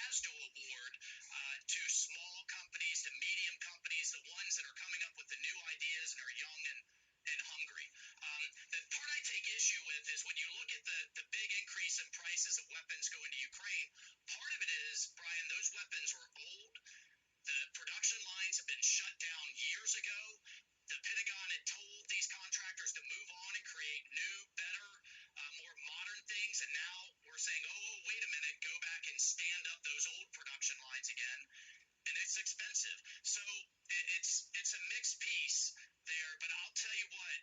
has to award to small companies, to medium companies, the ones that are coming up with the new ideas and are young and hungry. The part I take issue with is when you look at the big increase in prices of weapons going to Ukraine, part of it is, Brian, those weapons were old. The production lines have been shut down years ago. The Pentagon had told these contractors to move on and create new, better, more modern things, and now we're saying, oh, wait a minute, go back and stand up those old production lines again, and it's expensive. So it's a mixed piece there, but I'll tell you what,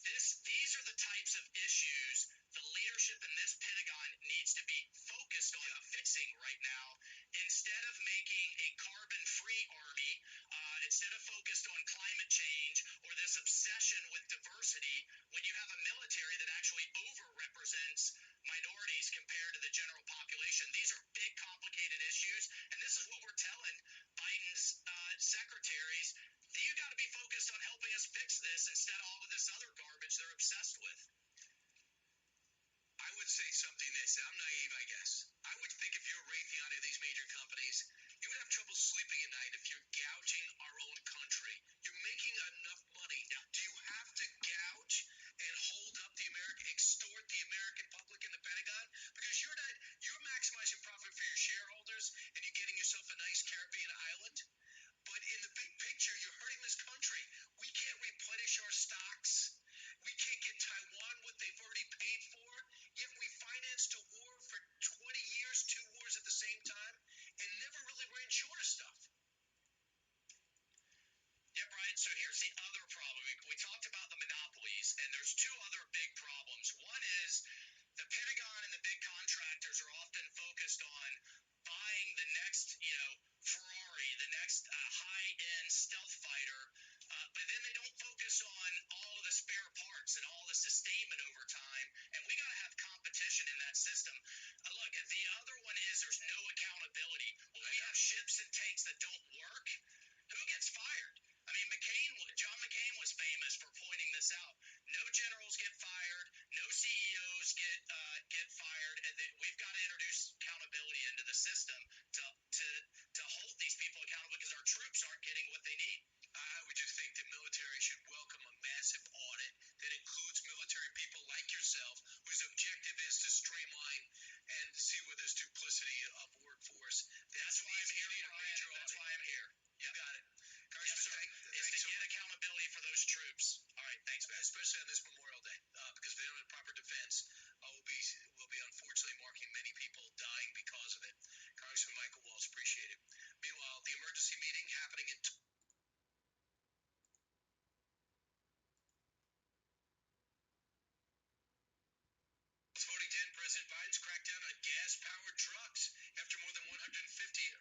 these are the types of issues the leadership in this Pentagon needs to be focused on fixing right now, instead of making a carbon-free army, instead of focused on climate change or this obsession with diversity, when you have a military that actually overrepresents minorities compared to the general population. These are big, complicated issues, and this is what we're telling Biden's secretaries. You got to be focused on helping us fix this instead of all of this other garbage they're obsessed with. I would say something this. I'm naive, I guess. I would think if you're Raytheon or these major companies, you would have trouble sleeping at night if you're gouging our own country. You're making enough money. Do you have to gouge and hold up the American, extort the American public in the Pentagon? Because you're maximizing profit for your shareholders and you're getting yourself a nice Caribbean island. But in the big picture, you're hurting this country. We can't replenish our stocks. We can't get Taiwan what they've already paid for. Yet we financed a war for 20 years, 2 wars at the same time, and never really ran short of stuff. Yeah, Brian, so here's the other problem. We talked about the monopolies, and there's two other big problems. One is the Pentagon and the big contractors are often focused on buying the next, Ferrari, the next high-end stealth fighter, but then they don't focus on all of the spare parts and all the sustainment over time, and we got to have competition in that system. Look, the other one is there's no accountability. When we have ships and tanks that don't work, who gets fired? I mean, John McCain was famous for pointing this out. No generals get fired, no CEOs get fired, and we've got to introduce accountability into the system to hold these people accountable, because our troops aren't getting what they need. I would just think the military should welcome a massive audit that includes military people like yourself, whose objective is to streamline and see where there's duplicity of workforce. That's why I'm here, Brian. That's why I'm here. You got it. Yes, sir. Is to get accountability for those troops. All right, thanks, man. Especially on this Memorial Day, because if they don't have proper defense, we'll be unfortunately marking many people dying because of it. Congressman Michael Waltz, appreciate it. Meanwhile, the emergency meeting happening in voting 10, President Biden's crackdown on gas-powered trucks after more than 150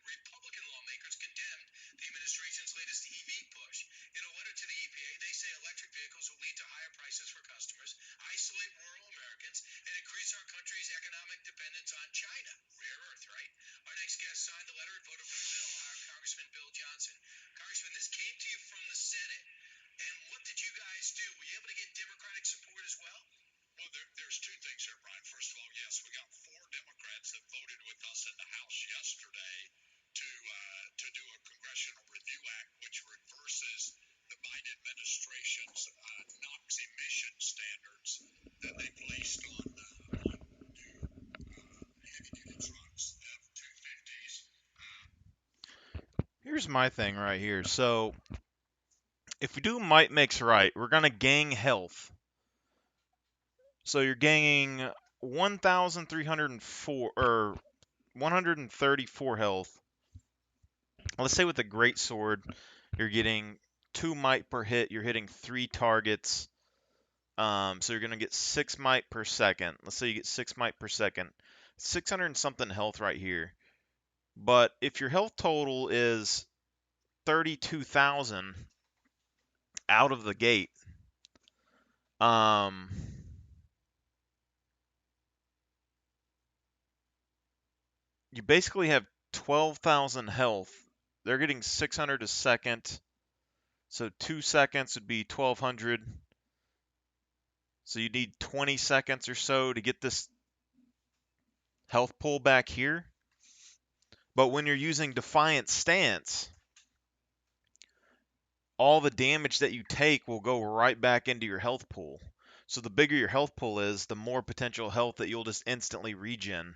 Republican lawmakers condemned the administration's latest EV push. In a letter to the EPA, they say electric vehicles will lead to higher prices for customers, isolate rural Americans, and increase our country's economic dependence on China. Rare earth, right? Our next guest signed the letter and voted for the bill, Congressman Bill Johnson. Congressman, this came to you from the Senate, and what did you guys do? Were you able to get Democratic support as well? Well, there's two things here, Brian. First of all, yes, we got 4 Democrats that voted with us in the House yesterday to do a Congressional Review Act, which reverses the Biden administration's NOx emission standards that they placed on new heavy-duty trucks, F-250s. Here's my thing right here. So, if we do might makes right, we're gonna gang health. So you're gaining 1,304 or 134 health. Let's say with a great sword, you're getting 2 might per hit. You're hitting 3 targets. So you're gonna get 6 might per second. Let's say you get 6 might per second. 600 and something health right here. But if your health total is 32,000 out of the gate, you basically have 12,000 health. They're getting 600 a second. So 2 seconds would be 1,200. So you need 20 seconds or so to get this health pull back here. But when you're using Defiant Stance, all the damage that you take will go right back into your health pool. So the bigger your health pool is, the more potential health that you'll just instantly regen.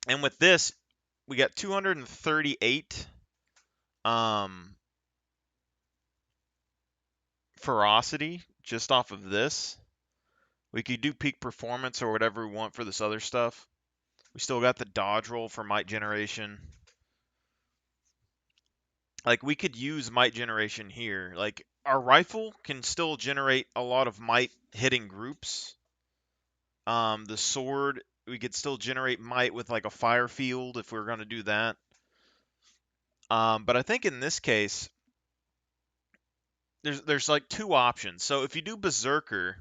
And with this, we got 238 ferocity just off of this. We could do peak performance or whatever we want for this other stuff. We still got the dodge roll for might generation. Like, we could use might generation here. Like, our rifle can still generate a lot of might hitting groups. The sword, we could still generate might with like a fire field if we were going to do that. But I think in this case, there's like two options. So if you do Berserker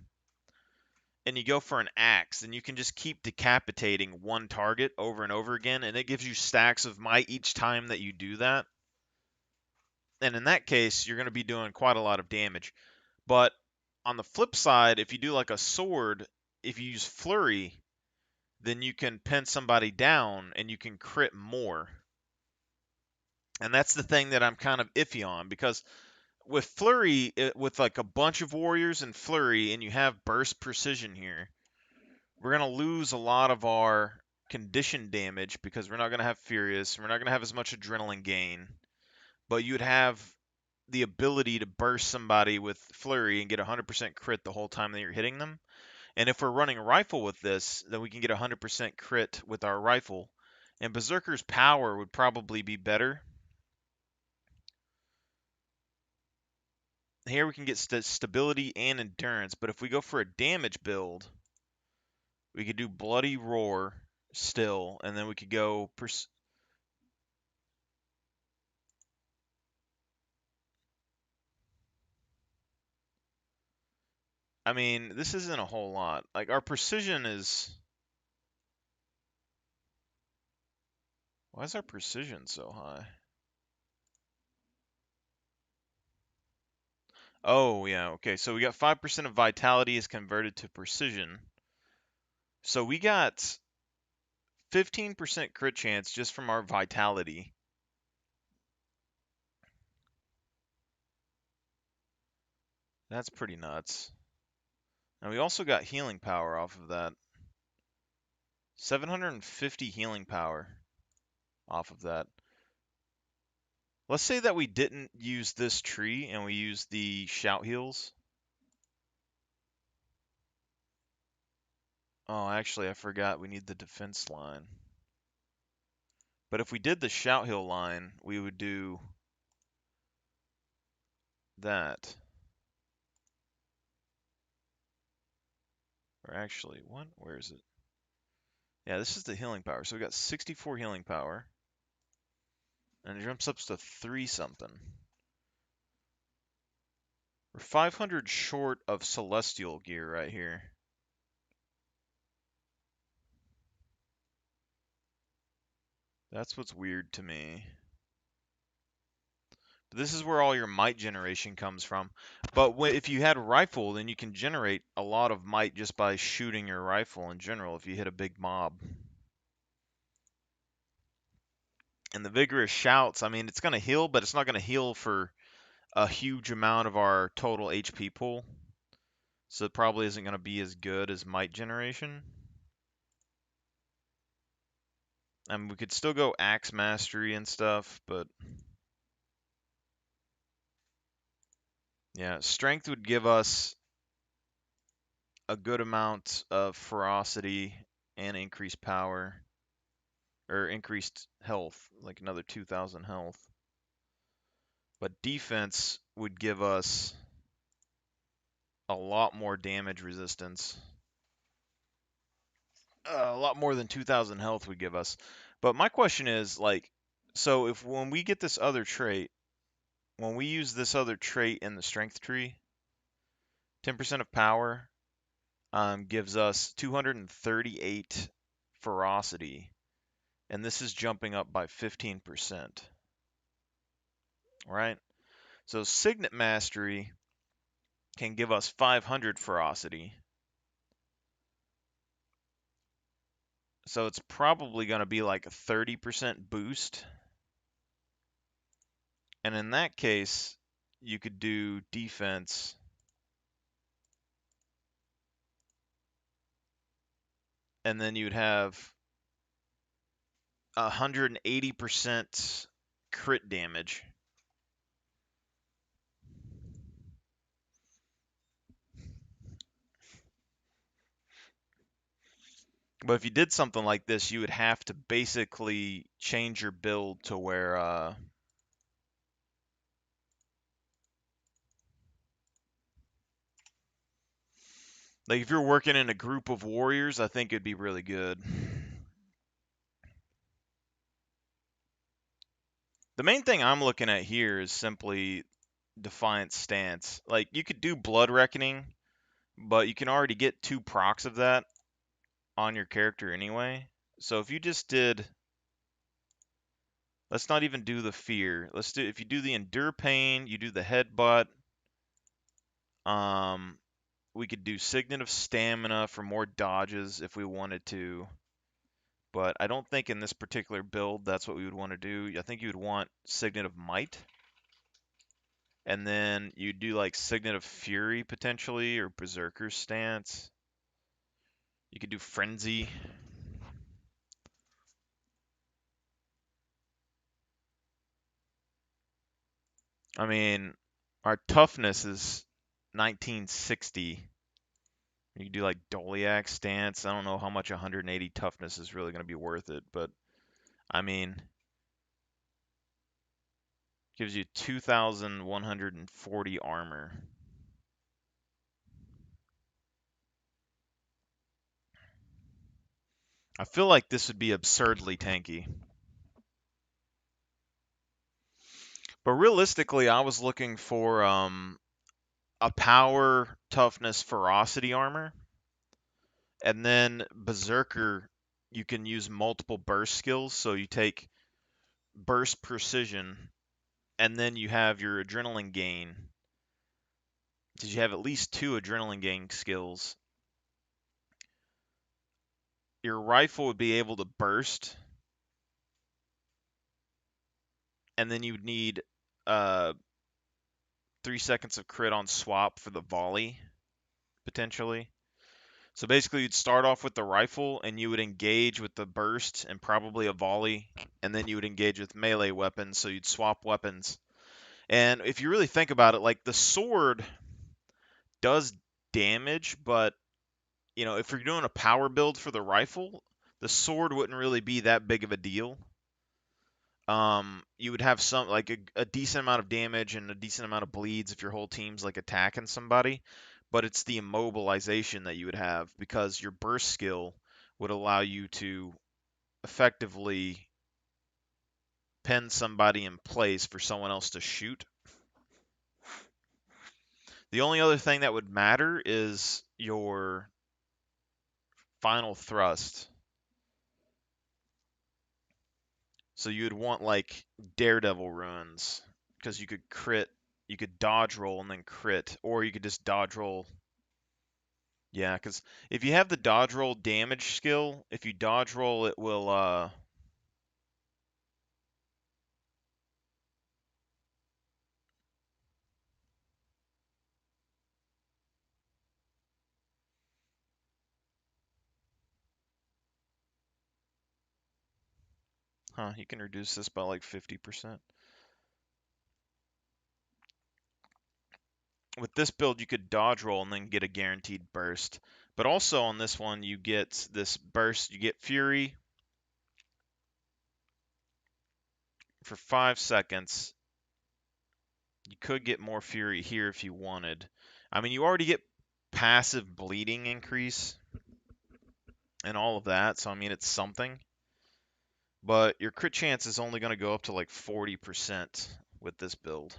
and you go for an axe, then you can just keep decapitating one target over and over again, and it gives you stacks of might each time that you do that. And in that case, you're going to be doing quite a lot of damage. But on the flip side, if you do like a sword, if you use Flurry, then you can pin somebody down and you can crit more. And that's the thing that I'm kind of iffy on, because with Flurry, with like a bunch of warriors and Flurry, and you have burst precision here, we're going to lose a lot of our condition damage because we're not going to have Furious. We're not going to have as much adrenaline gain. But you'd have the ability to burst somebody with Flurry and get 100% crit the whole time that you're hitting them. And if we're running rifle with this, then we can get 100% crit with our rifle. And Berserker's power would probably be better. Here we can get stability and endurance, but if we go for a damage build, we could do Bloody Roar still, and then we could go... I mean, this isn't a whole lot. Like, our precision is... Why is our precision so high? Oh, yeah, okay. So we got 5% of vitality is converted to precision. So we got 15% crit chance just from our vitality. That's pretty nuts. And we also got healing power off of that. 750 healing power off of that. Let's say that we didn't use this tree and we used the shout heals. Oh, actually, I forgot we need the defense line. But if we did the shout heal line, we would do that. Or actually, what? Where is it? Yeah, this is the healing power. So we got 64 healing power. And it jumps up to 3 something. We're 500 short of celestial gear right here. That's what's weird to me. But this is where all your might generation comes from. But if you had a rifle, then you can generate a lot of might just by shooting your rifle in general if you hit a big mob. And the vigorous shouts, I mean, it's going to heal, but it's not going to heal for a huge amount of our total HP pool. So it probably isn't going to be as good as might generation. I mean, we could still go axe mastery and stuff, but yeah, strength would give us a good amount of ferocity and increased power, or increased health, like another 2,000 health. But defense would give us a lot more damage resistance. A lot more than 2,000 health would give us. But my question is, like, so if when we get this other trait, when we use this other trait in the strength tree, 10% of power gives us 238 ferocity, and this is jumping up by 15%. Right? So Signet Mastery can give us 500 ferocity. So it's probably going to be like a 30% boost. And in that case, you could do defense. And then you'd have 180% crit damage. But if you did something like this, you would have to basically change your build to where like if you're working in a group of warriors, I think it'd be really good. The main thing I'm looking at here is simply Defiant Stance. Like, you could do Blood Reckoning, but you can already get 2 procs of that on your character anyway. So if you just did, let's not even do the Fear. Let's do, if you do the Endure Pain, you do the Headbutt. We could do Signet of Stamina for more dodges if we wanted to. But I don't think in this particular build that's what we would want to do. I think you would want Signet of Might. And then you do like Signet of Fury potentially, or Berserker's Stance. You could do Frenzy. I mean, our toughness is 1960. You can do like Doliac Stance. I don't know how much 180 toughness is really going to be worth it, but I mean, gives you 2,140 armor. I feel like this would be absurdly tanky. But realistically, I was looking for a power, toughness, ferocity armor. And then Berserker, you can use multiple burst skills. So you take burst precision, and then you have your adrenaline gain. Because you have at least 2 adrenaline gain skills. Your rifle would be able to burst, and then you would need 3 seconds of crit on swap for the volley, potentially. So basically, you'd start off with the rifle, and you would engage with the burst and probably a volley, and then you would engage with melee weapons, so you'd swap weapons. And if you really think about it, like, the sword does damage, but, you know, if you're doing a power build for the rifle, the sword wouldn't really be that big of a deal. You would have some, like, a decent amount of damage and a decent amount of bleeds if your whole team's, like, attacking somebody, but it's the immobilization that you would have, because your burst skill would allow you to effectively pin somebody in place for someone else to shoot. The only other thing that would matter is your final thrust. So you would want like Daredevil runes, because you could crit, you could dodge roll and then crit, or you could just dodge roll. Yeah, because if you have the dodge roll damage skill, if you dodge roll, it will you can reduce this by like 50%. With this build, you could dodge roll and then get a guaranteed burst. But also on this one, you get this burst, you get Fury for 5 seconds. You could get more Fury here if you wanted. I mean, you already get passive bleeding increase and all of that, so I mean, it's something. But your crit chance is only going to go up to like 40% with this build.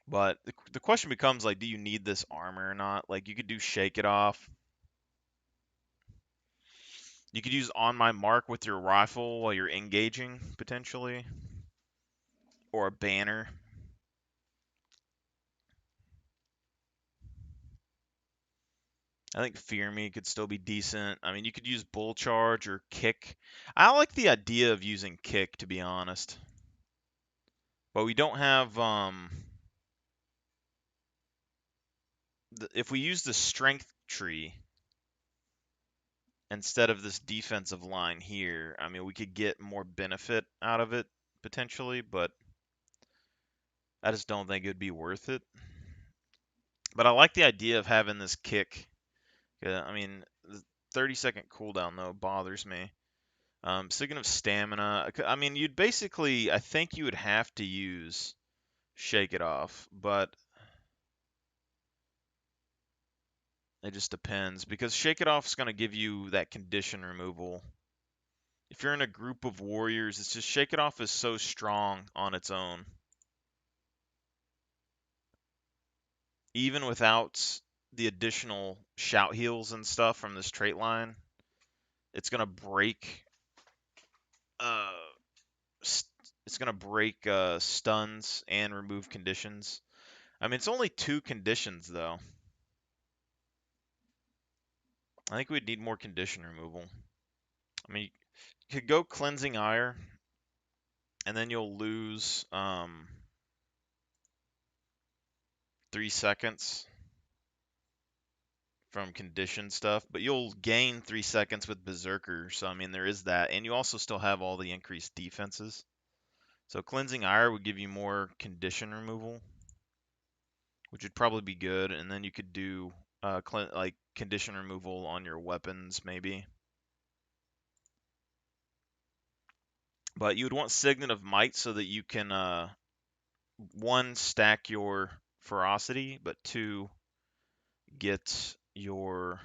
But the question becomes, like, do you need this armor or not? Like, you could do Shake It Off. You could use On My Mark with your rifle while you're engaging, potentially. Or a banner. I think Fear Me could still be decent. I mean, you could use Bull Charge or Kick. I like the idea of using Kick, to be honest. But we don't have if we use the strength tree instead of this defensive line here, I mean, we could get more benefit out of it potentially, but I just don't think it would be worth it. But I like the idea of having this kick. I mean, the 30-second cooldown though bothers me. Speaking of stamina, I mean, you'd basically, I think you would have to use Shake It Off, but it just depends because Shake It Off is going to give you that condition removal. If you're in a group of warriors, it's just Shake It Off is so strong on its own. Even without the additional shout heals and stuff from this trait line, it's going to break uh it's going to break stuns and remove conditions. I mean, it's only 2 conditions though. I think we'd need more condition removal. I mean, you could go Cleansing Ire, and then you'll lose 3 seconds from condition stuff, but you'll gain 3 seconds with Berserker, so I mean, there is that. And you also still have all the increased defenses. So Cleansing Ire would give you more condition removal, which would probably be good, and then you could do like condition removal on your weapons, maybe. But you would want Signet of Might so that you can 1, stack your ferocity, but 2, get your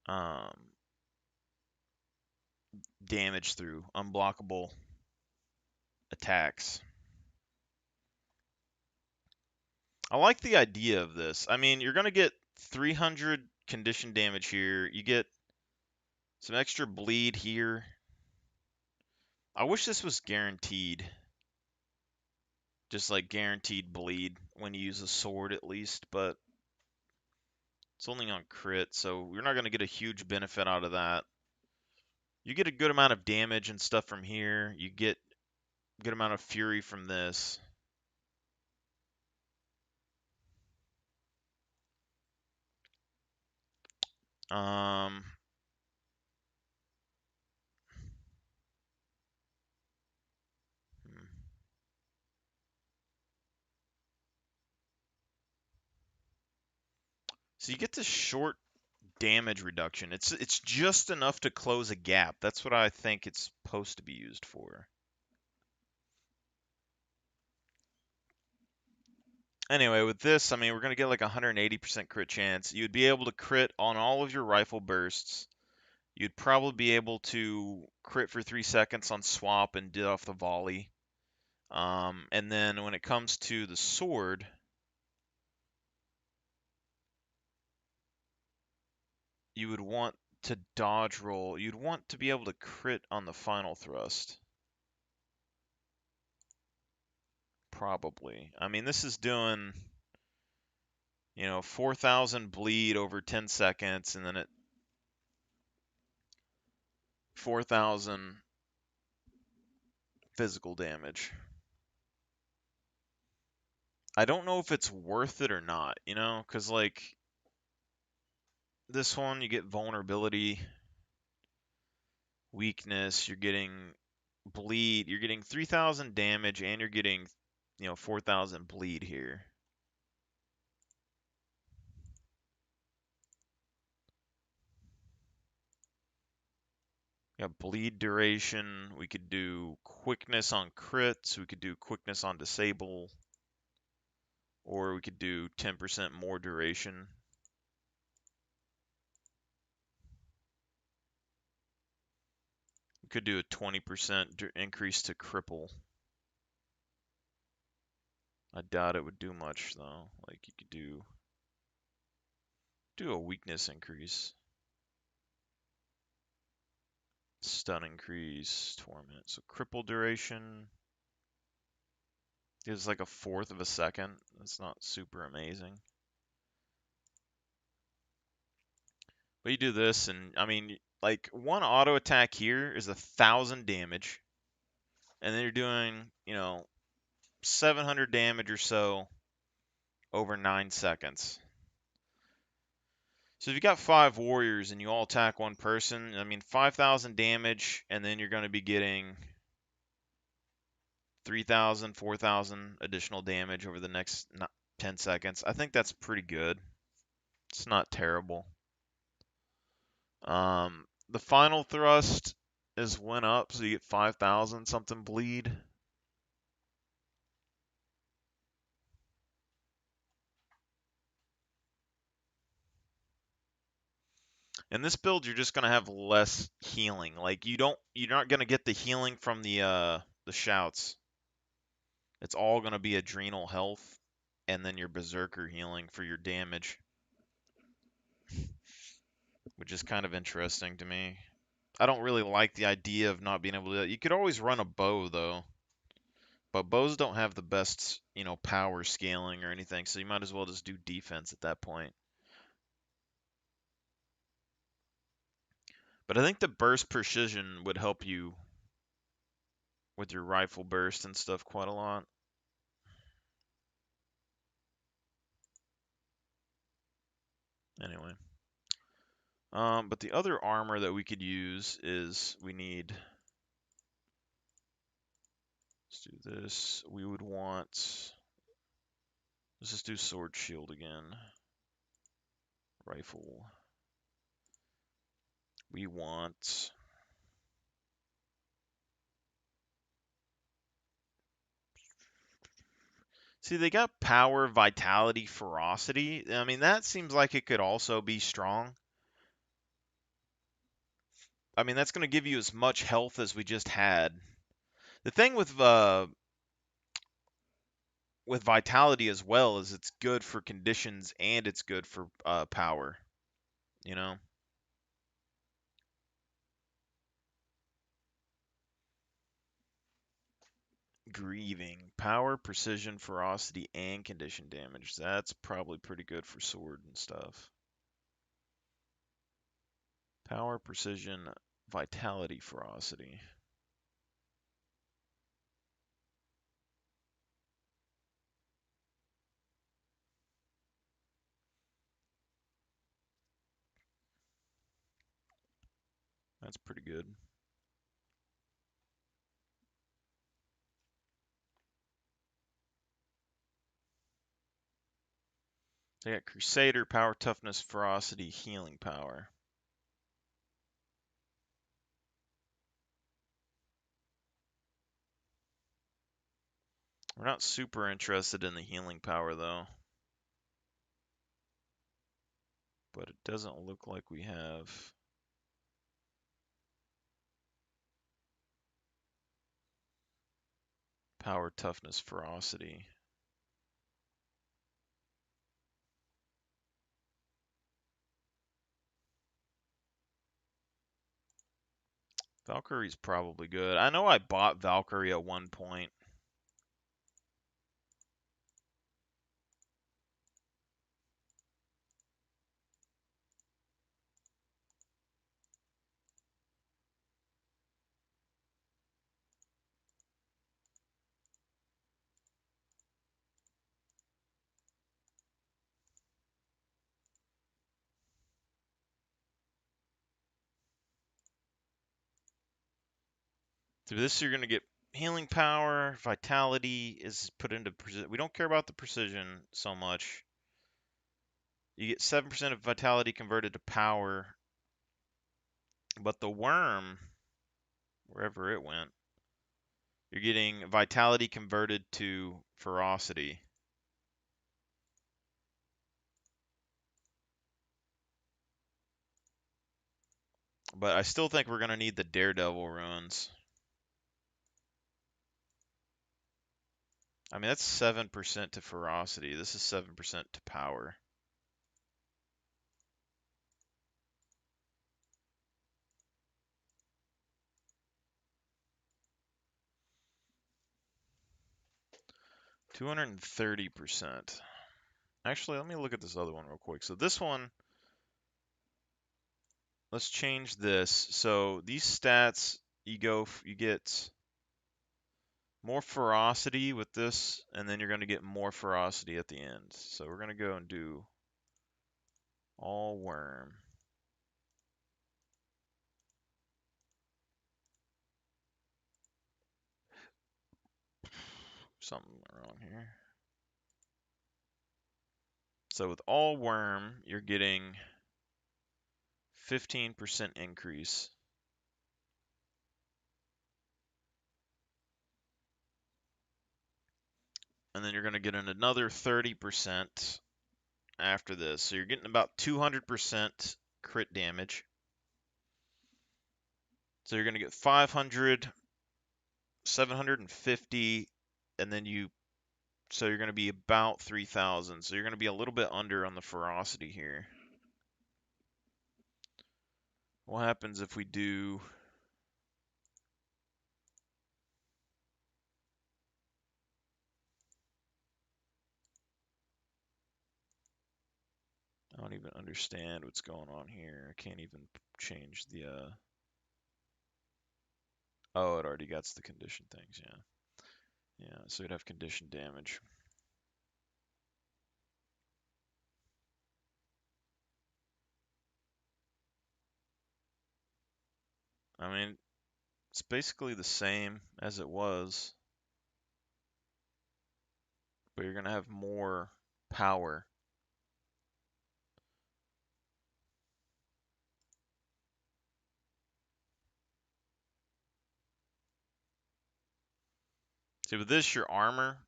um, damage through unblockable attacks. I like the idea of this. I mean, you're going to get 300 condition damage here. You get some extra bleed here. I wish this was guaranteed. Just like guaranteed bleed when you use a sword at least, but it's only on crit, so you're not going to get a huge benefit out of that. You get a good amount of damage and stuff from here. You get a good amount of fury from this. Um, hmm. So you get this short damage reduction. It's just enough to close a gap. That's what I think it's supposed to be used for. Anyway, with this, I mean, we're going to get like 180% crit chance. You'd be able to crit on all of your rifle bursts. You'd probably be able to crit for 3 seconds on swap and get off the volley. And then when it comes to the sword, you would want to dodge roll. You'd want to be able to crit on the final thrust. Probably. I mean, this is doing, 4,000 bleed over 10 seconds, and then it 4,000 physical damage. I don't know if it's worth it or not, because like this one, you get vulnerability, weakness, you're getting bleed, you're getting 3,000 damage, and you're getting, 4,000 bleed here. Bleed duration. We could do quickness on crits. We could do quickness on disable. Or we could do 10% more duration. We could do a 20% increase to cripple. I doubt it would do much though. Like you could do a weakness increase. Stun increase, torment. So cripple duration is like 1/4 of a second. That's not super amazing. But you do this, and I mean, like one auto attack here is 1,000 damage, and then you're doing, 700 damage or so over 9 seconds. So if you got 5 warriors and you all attack one person, I mean 5,000 damage, and then you're going to be getting 3,000, 4,000 additional damage over the next 10 seconds. I think that's pretty good. It's not terrible. The final thrust is went up, so you get 5,000 something bleed. In this build, you're just gonna have less healing. Like you're not gonna get the healing from the shouts. It's all gonna be adrenal health, and then your berserker healing for your damage, which is kind of interesting to me. I don't really like the idea of not being able to do that. You could always run a bow though, but bows don't have the best, power scaling or anything, so you might as well just do defense at that point. But I think the burst precision would help you with your rifle burst and stuff quite a lot. Anyway. But the other armor that we could use is we need, let's do this. We would want, let's just do sword shield again. Rifle. We want, see, they got power, vitality, ferocity. I mean, that seems like it could also be strong. I mean, that's going to give you as much health as we just had. The thing with vitality as well is it's good for conditions and it's good for power, you know? Grieving. Power, precision, ferocity, and condition damage. That's probably pretty good for sword and stuff. Power, precision, vitality, ferocity. That's pretty good. They got Crusader, power, toughness, ferocity, healing power. We're not super interested in the healing power though. But it doesn't look like we have power, toughness, ferocity. Valkyrie's probably good. I know I bought Valkyrie at one point. Through this, you're going to get healing power, vitality is put into precision. We don't care about the precision so much. You get 7% of vitality converted to power, but the worm, wherever it went, you're getting vitality converted to ferocity. But I still think we're going to need the Daredevil runes. I mean, that's 7% to ferocity. This is 7% to power. $230%. Actually, let me look at this other one real quick. So this one, let's change this. So these stats, you get more ferocity with this, and then you're going to get more ferocity at the end. So we're going to go and do all worm. Something wrong here. So with all worm, you're getting 15% increase. And then you're going to get another 30% after this. So you're getting about 200% crit damage. So you're going to get 500, 750, and then so you're going to be about 3,000. So you're going to be a little bit under on the ferocity here. What happens if we do... I don't even understand what's going on here. I can't even change the... Oh, it already got the condition things, yeah. Yeah, so you'd have condition damage. I mean, it's basically the same as it was, but you're going to have more power. See, with this, your armor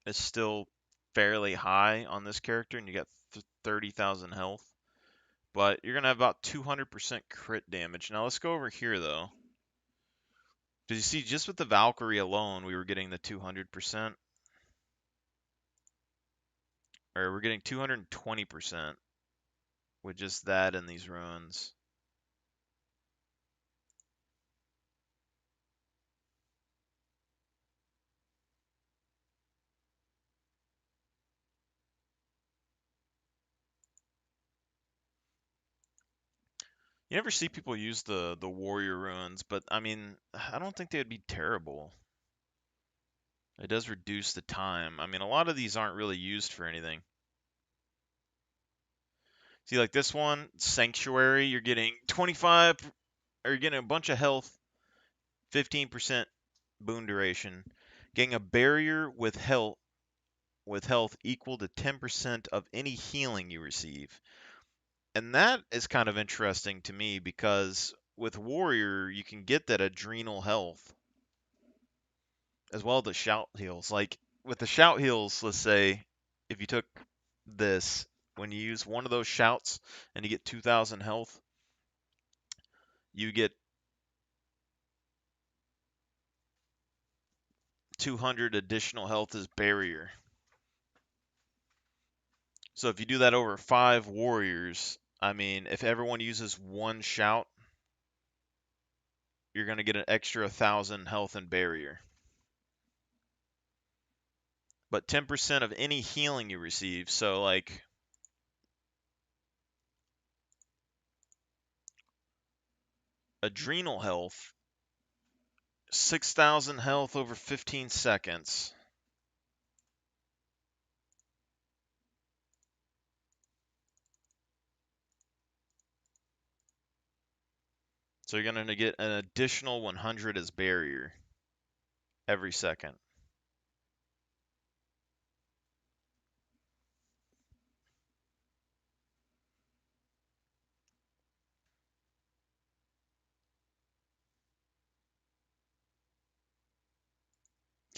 is still fairly high on this character, and you got 30,000 health. But you're going to have about 200% crit damage. Now, let's go over here, though. Because you see, just with the Valkyrie alone, we were getting the 200%. Or we're getting 220% with just that in these runes. You never see people use the warrior runes, but I mean, I don't think they would be terrible. It does reduce the time. I mean, a lot of these aren't really used for anything. See, like this one, Sanctuary, you're getting 25, or you're getting a bunch of health, 15% boon duration, getting a barrier with health equal to 10% of any healing you receive. And that is kind of interesting to me because with warrior, you can get that adrenal health as well as the shout heals. Like with the shout heals, let's say if you took this, when you use one of those shouts and you get 2,000 health, you get 200 additional health as barrier. So if you do that over 5 warriors, I mean, if everyone uses one shout, you're going to get an extra 1,000 health and barrier. But 10% of any healing you receive, so like adrenal health, 6,000 health over 15 seconds. So you're going to get an additional 100 as barrier every second.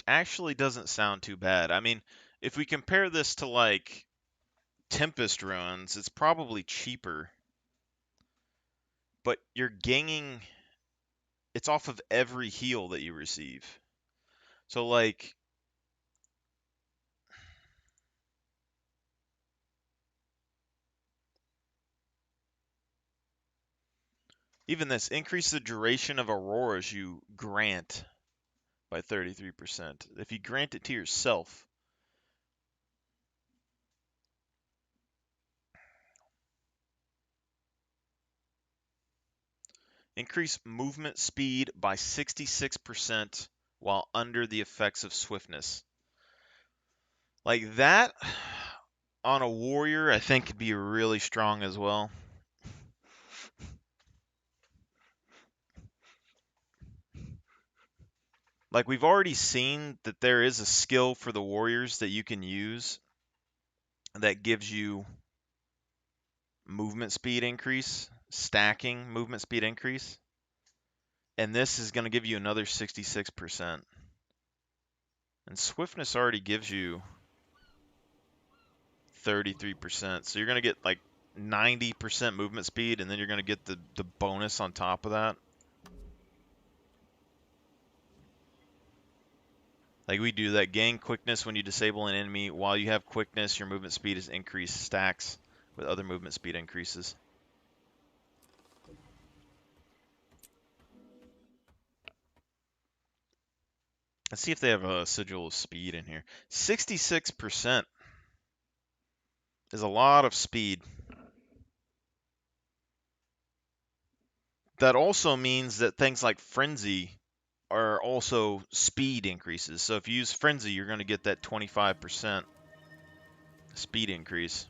Actually doesn't sound too bad. I mean, if we compare this to like Tempest runes, it's probably cheaper. But you're gaining, it's off of every heal that you receive. So like, even this, increase the duration of auroras you grant by 33%. If you grant it to yourself, Increase movement speed by 66% while under the effects of swiftness. Like that on a warrior, I think could be really strong as well. Like we've already seen that there is a skill for the warriors that you can use that gives you movement speed increase, stacking movement speed increase. And this is going to give you another 66%. And swiftness already gives you 33%. So you're going to get like 90% movement speed, and then you're going to get the bonus on top of that. Like we do that, gain quickness when you disable an enemy. While you have quickness, your movement speed is increased, stacks with other movement speed increases. Let's see if they have a sigil of speed in here. 66% is a lot of speed. That also means that things like Frenzy are also speed increases. So if you use Frenzy, you're going to get that 25% speed increase.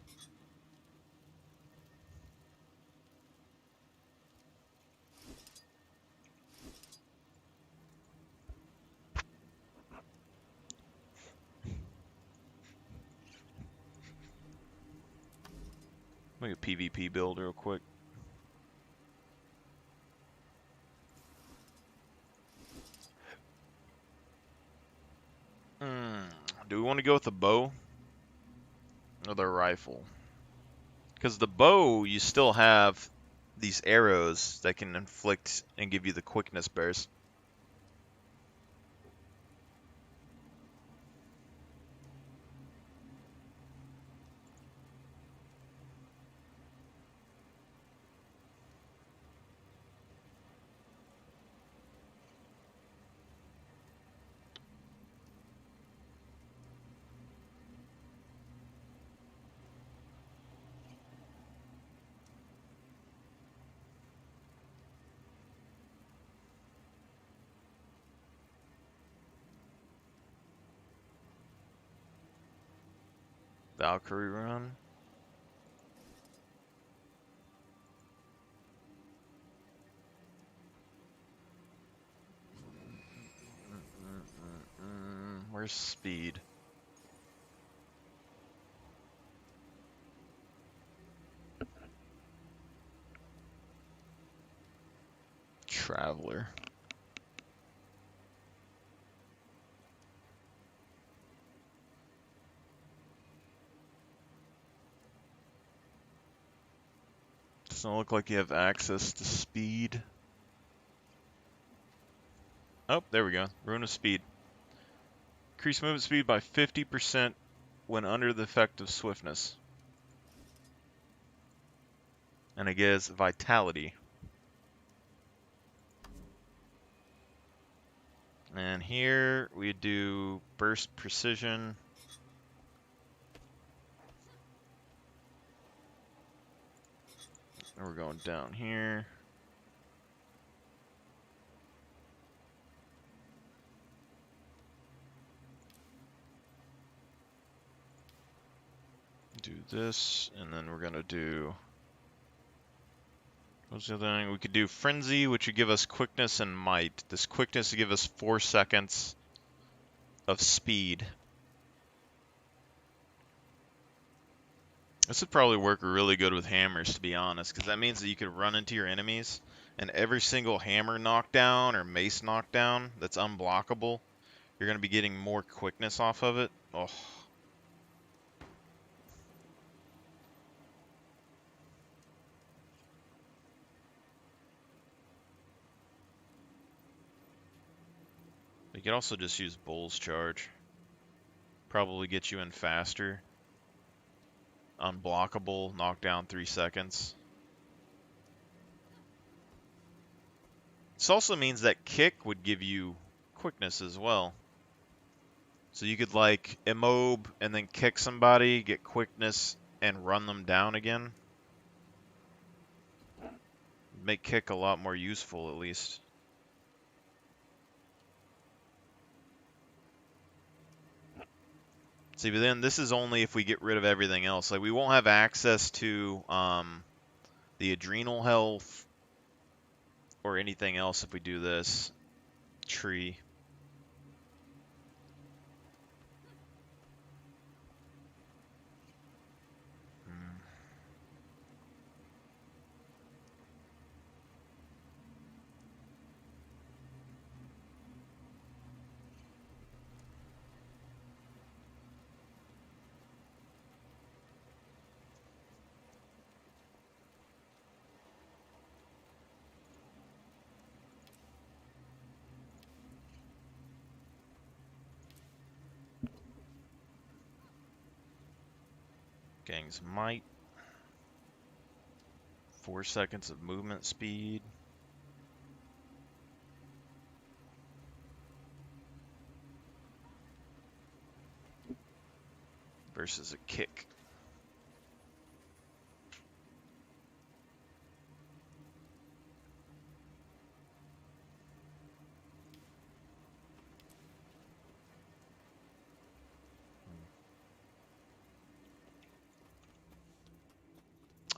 Make a PvP build real quick. Do we want to go with the bow or the rifle? Because the bow, you still have these arrows that can inflict and give you the quickness burst. Valkyrie run. Where's speed? Traveler. Doesn't look like you have access to speed. Oh, there we go. Rune of speed. Increase movement speed by 50% when under the effect of swiftness. And it gives vitality. And here we do burst precision. And we're going down here. Do this, and then we're gonna do. What's the other thing? We could do Frenzy, which would give us quickness and might. This quickness would give us 4 seconds of speed. This would probably work really good with hammers, to be honest, because that means that you could run into your enemies, and every single hammer knockdown or mace knockdown that's unblockable, you're going to be getting more quickness off of it. Oh. You could also just use Bull's Charge. Probably get you in faster. Unblockable, knockdown 3 seconds. This also means that kick would give you quickness as well. So you could like immob and then kick somebody, get quickness, and run them down again. make kick a lot more useful, at least. See, but then this is only if we get rid of everything else. Like, we won't have access to the adrenal health or anything else if we do this tree. Gang's might. 4 seconds of movement speed. Versus a kick.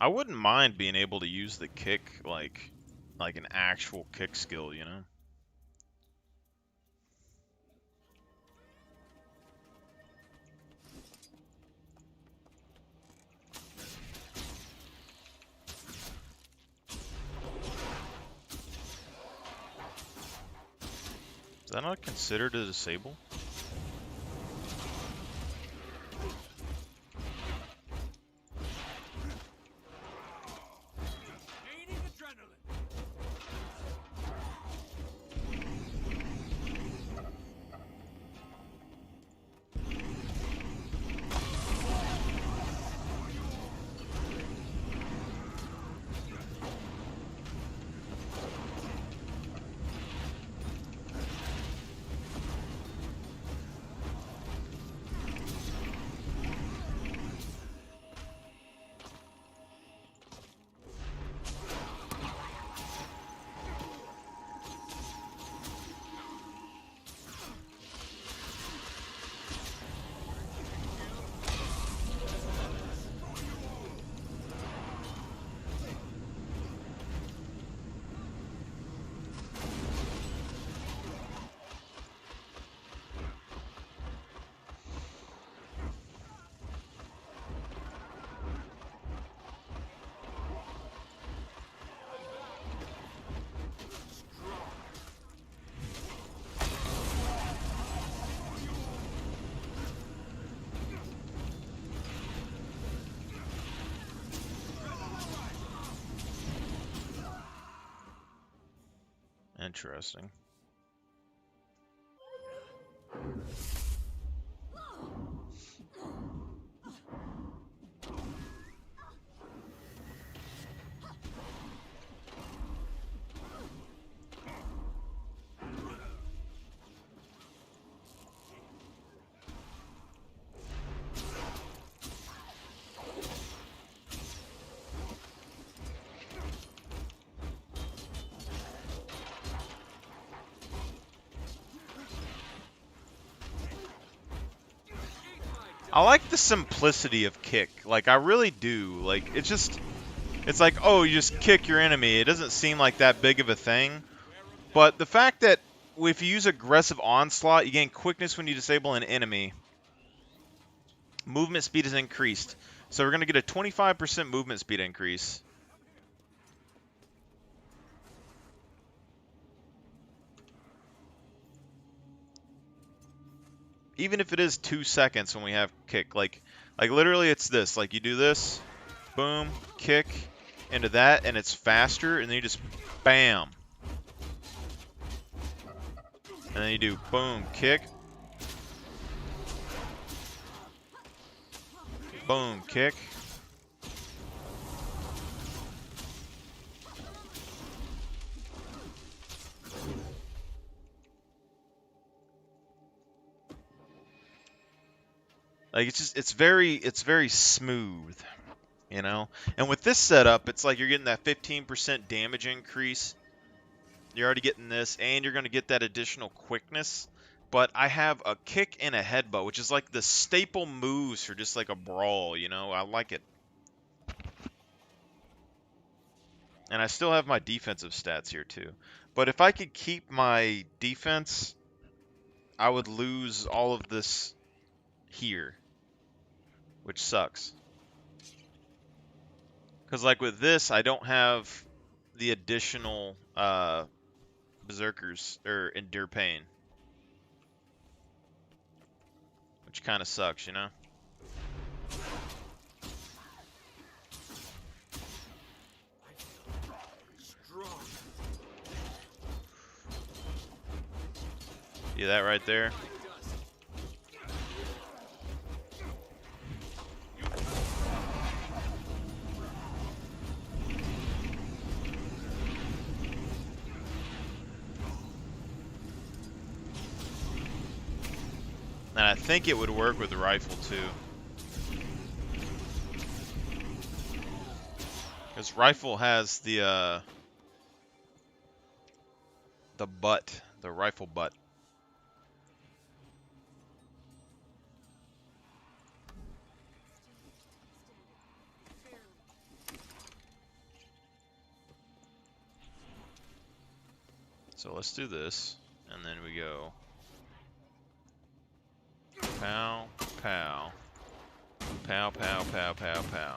I wouldn't mind being able to use the kick like an actual kick skill, you know? Is that not considered a disable? Interesting. I like the simplicity of kick. Like, I really do. Like, it's like, oh, you just kick your enemy. It doesn't seem like that big of a thing. But the fact that if you use aggressive onslaught, you gain quickness when you disable an enemy. Movement speed is increased. So we're going to get a 25% movement speed increase. Even if it is 2 seconds when we have kick, like literally it's this, like you do this, boom, kick into that, and it's faster, and then you just bam. And then you do boom, kick, boom, kick. Like it's very smooth. you know? And with this setup, it's like you're getting that 15% damage increase. You're already getting this, and you're going to get that additional quickness. But I have a kick and a headbutt, which is like the staple moves for just like a brawl, you know? I like it. And I still have my defensive stats here too. But if I could keep my defense, I would lose all of this here, which sucks. Because like with this, I don't have the additional berserkers or endure pain, which kind of sucks, you know? See that right there? And I think it would work with the rifle too. Because rifle has the butt, the rifle butt. So let's do this, and then we go pow, pow, pow, pow, pow, pow, pow.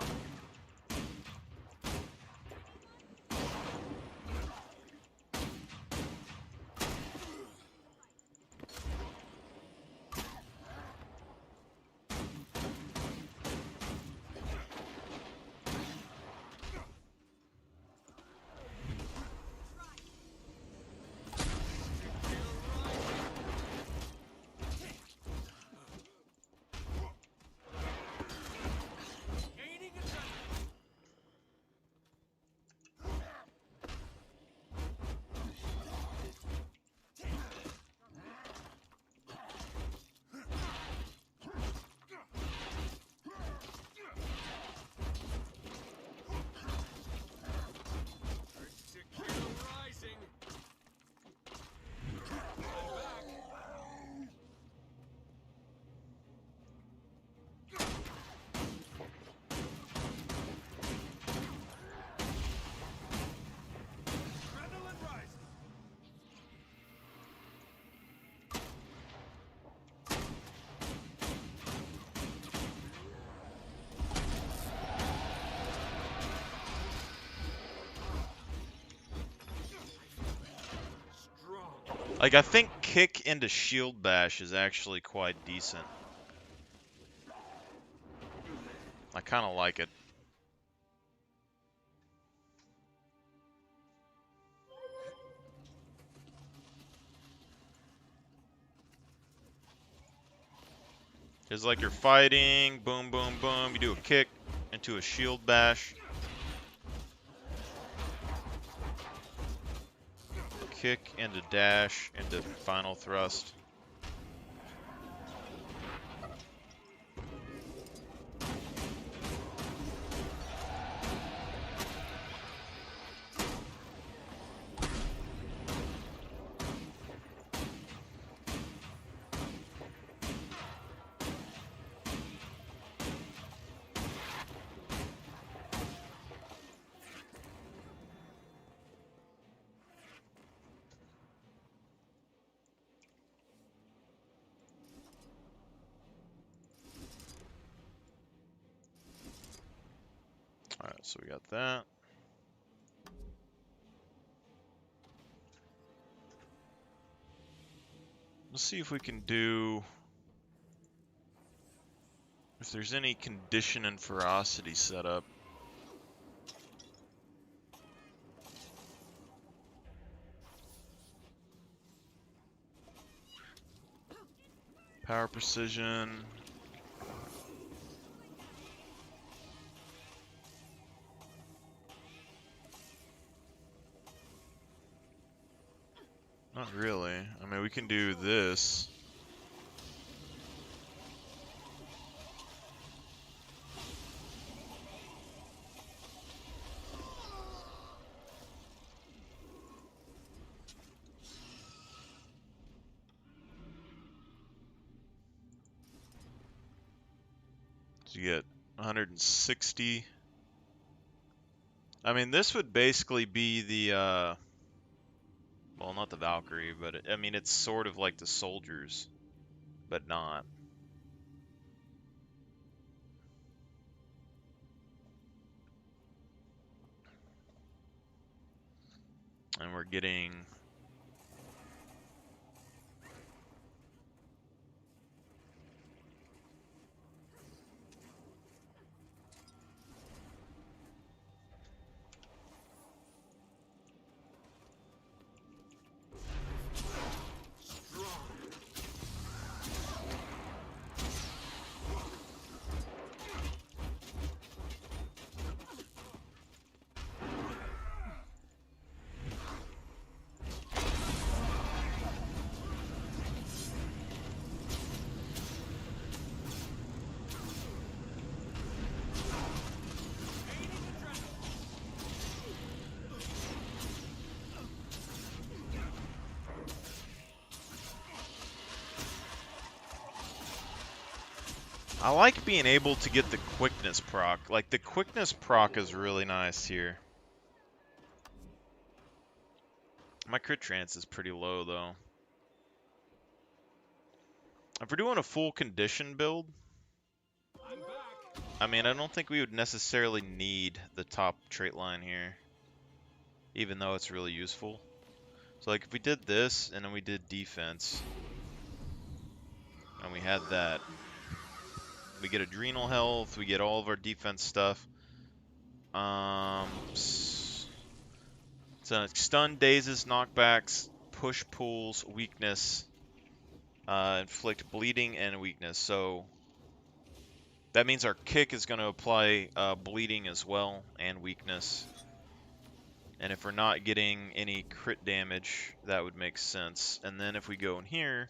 Like, I think kick into shield bash is actually quite decent. I kind of like it. It's like you're fighting, boom, boom, boom, you do a kick into a shield bash. Kick into dash into final thrust. Alright, so we got that. Let's see if we can do... if there's any condition and ferocity set up. Power precision. Not really. I mean, we can do this. So you get 160. I mean, this would basically be the, well, not the Valkyrie, but I mean, it's sort of like the soldiers, but not. And we're getting I like being able to get the quickness proc. Like, the quickness proc is really nice here. My crit chance is pretty low, though. If we're doing a full condition build, I mean, I don't think we would necessarily need the top trait line here, even though it's really useful. So, like, if we did this, and then we did defense, and we had that, we get adrenal health, we get all of our defense stuff. So stun, dazes, knockbacks, push, pulls, weakness, inflict bleeding and weakness. So that means our kick is going to apply bleeding as well and weakness. And if we're not getting any crit damage, that would make sense. And then if we go in here,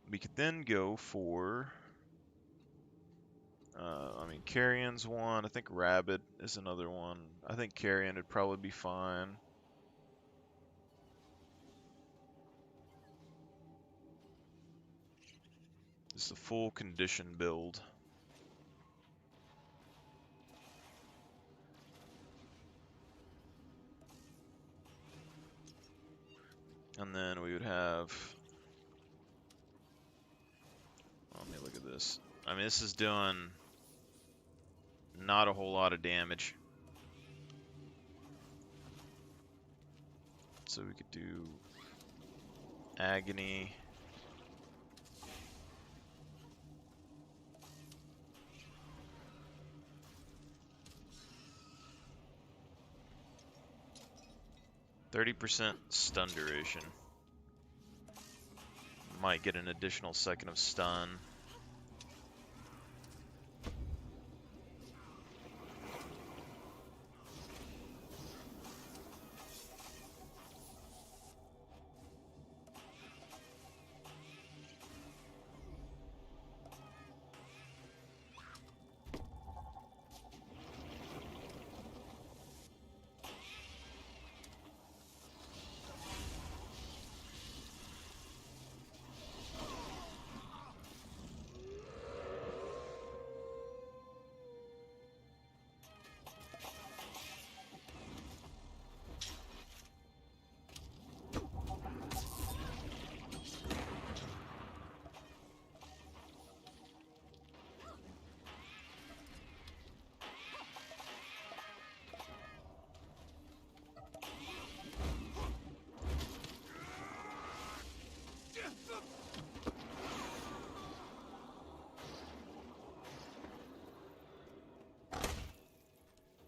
we could then go for, I mean, Carrion's one. I think Rabbit is another one. I think Carrion would probably be fine. This is a full condition build. And then we would have, let me look at this. I mean, this is doing not a whole lot of damage. So we could do Agony. %30 stun duration. Might get an additional second of stun.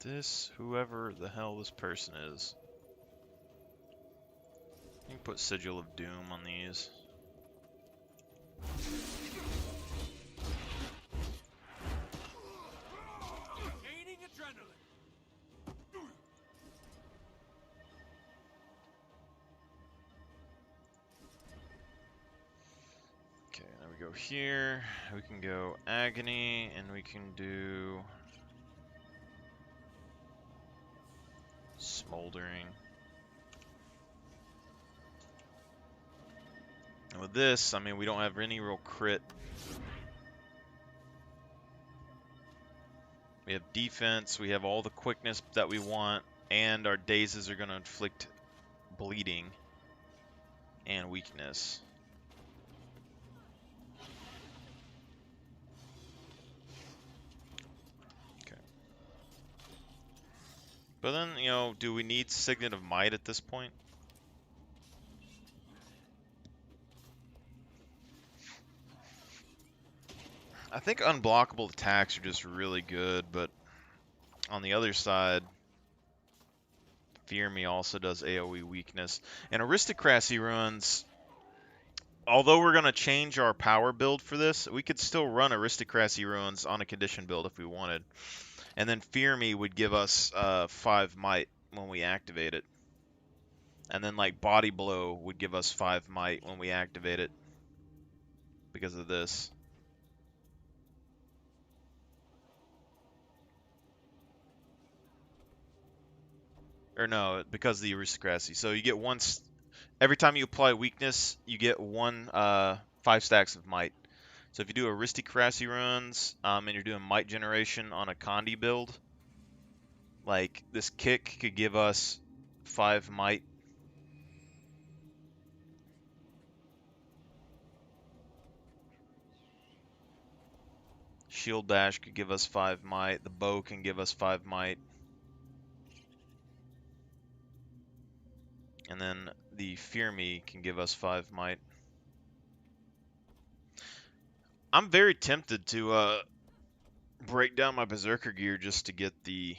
This, whoever the hell this person is. You can put Sigil of Doom on these. Gaining adrenaline. Okay, now we go here. We can go Agony, and we can do Smoldering. And with this, I mean, we don't have any real crit. We have defense. We have all the quickness that we want. And our dazes are going to inflict bleeding and weakness. Okay. But then, you know, do we need Signet of Might at this point? I think unblockable attacks are just really good, but on the other side, Fear Me also does AoE weakness. And Aristocracy runs, although we're going to change our power build for this, we could still run Aristocracy ruins on a condition build if we wanted. And then Fear Me would give us 5 might when we activate it. And then like Body Blow would give us 5 might when we activate it because of this. Or no, because of the Aristocracy. So you get one, every time you apply weakness, you get 5 stacks of might. So if you do Aristocracy runs, and you're doing might generation on a Condi build, like this kick could give us 5 might. Shield Bash could give us 5 might. The bow can give us 5 might. And then the Fear Me can give us 5 might. I'm very tempted to break down my Berserker gear just to get the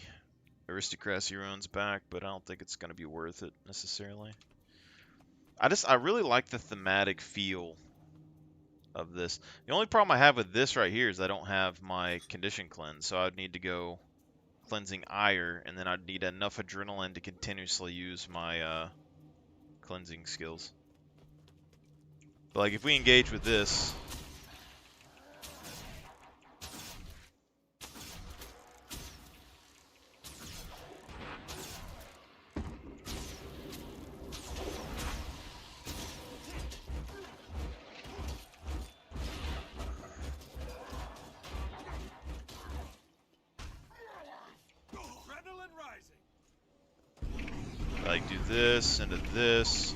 Aristocracy runes back, but I don't think it's going to be worth it necessarily. I really like the thematic feel of this. The only problem I have with this right here is I don't have my condition cleanse, so I'd need to go cleansing ire, and then I'd need enough adrenaline to continuously use my cleansing skills. But like if we engage with this, Adrenaline rising. like do this into this.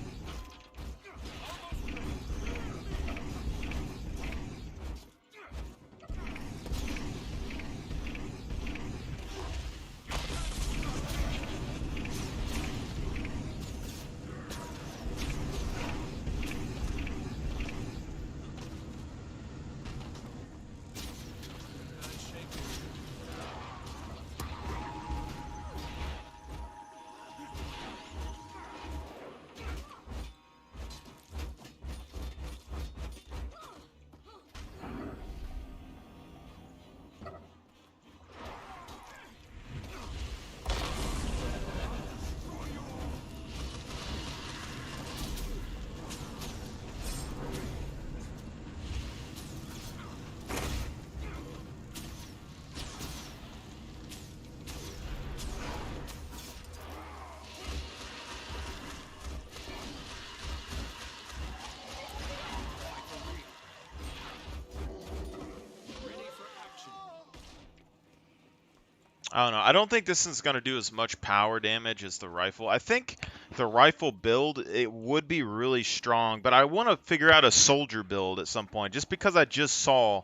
I don't know. I don't think this is going to do as much power damage as the rifle. I think the rifle build, it would be really strong, but I want to figure out a soldier build at some point, just because I just saw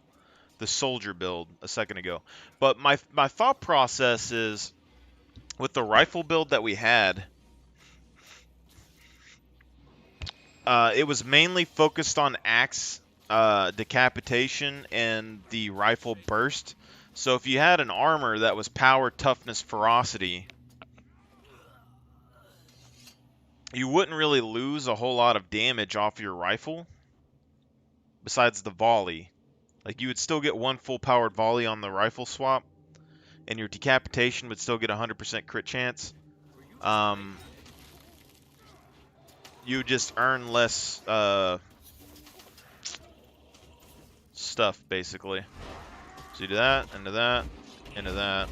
the soldier build a second ago. But my thought process is, with the rifle build that we had, it was mainly focused on axe decapitation and the rifle burst. So if you had an armor that was power, toughness, ferocity, you wouldn't really lose a whole lot of damage off your rifle, besides the volley. Like, you would still get 1 full powered volley on the rifle swap, and your decapitation would still get 100% crit chance. You would just earn less stuff, basically. So you do that, into that, into that.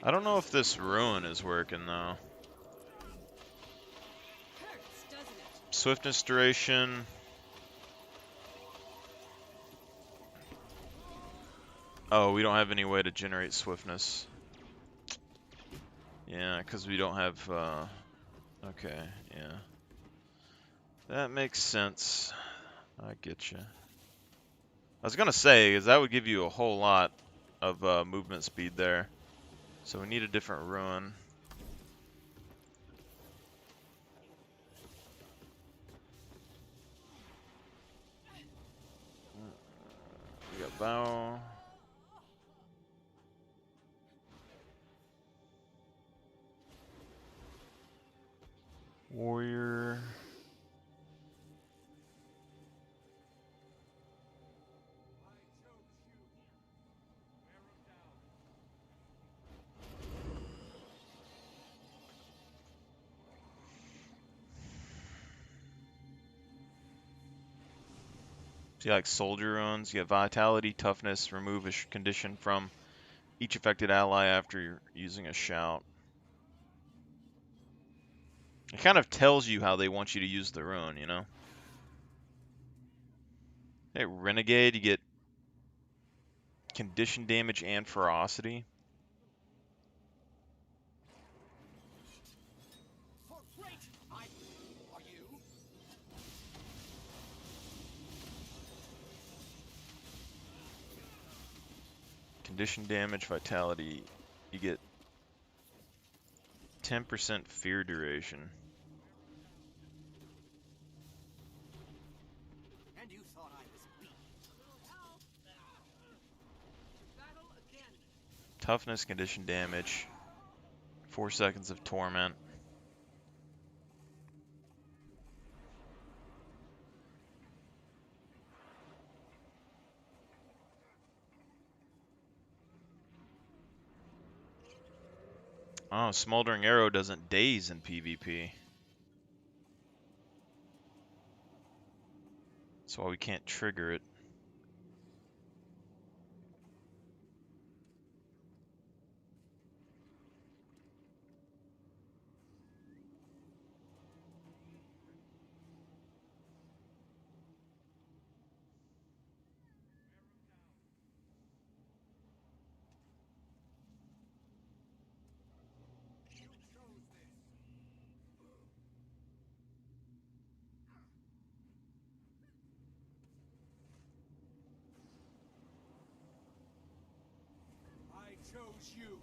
I don't know if this ruin is working though. Hurts, doesn't it? Swiftness duration. Oh, we don't have any way to generate swiftness. Yeah, because we don't have, okay, yeah. That makes sense. I get you. I was gonna say, is that would give you a whole lot of movement speed there. So we need a different ruin. We got bow. Warrior. So you like soldier runes, you get vitality, toughness, remove a condition from each affected ally after you're using a shout. It kind of tells you how they want you to use the rune, you know? Hey, Renegade, you get condition damage and ferocity. For great, are you? Condition damage, vitality, you get 10% fear duration. And you thought I was weak. Battle again. Toughness, condition damage, 4 seconds of torment. Oh, Smoldering Arrow doesn't daze in PvP. That's why we can't trigger it. I chose you.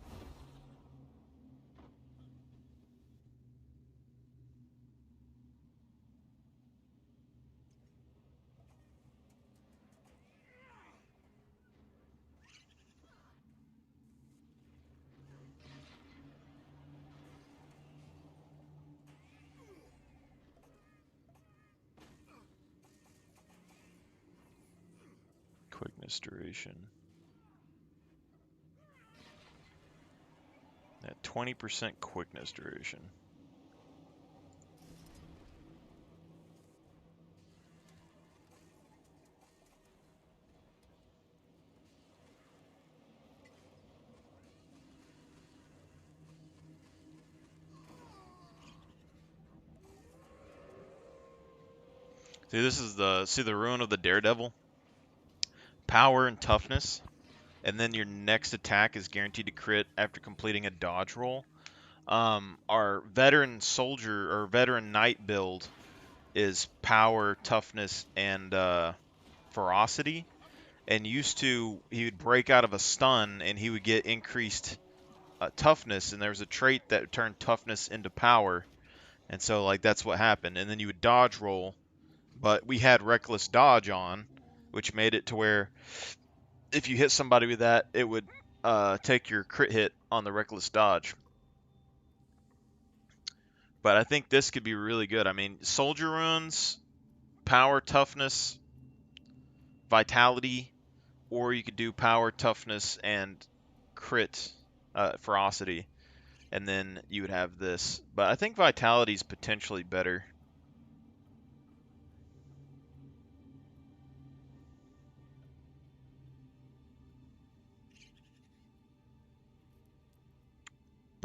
Quickness duration. At 20% quickness duration. See, this is the rune of the Daredevil. Power and toughness, and then your next attack is guaranteed to crit after completing a dodge roll. Our veteran soldier or veteran knight build is power, toughness, and ferocity. And used to, he would break out of a stun and he would get increased toughness. And there was a trait that turned toughness into power. And so, like, that's what happened. And then you would dodge roll. But we had reckless dodge on, which made it to where if you hit somebody with that, it would take your crit hit on the reckless dodge. But I think this could be really good. I mean, soldier runes, power, toughness, vitality, or you could do power, toughness, and crit, ferocity, and then you would have this. But I think vitality is potentially better.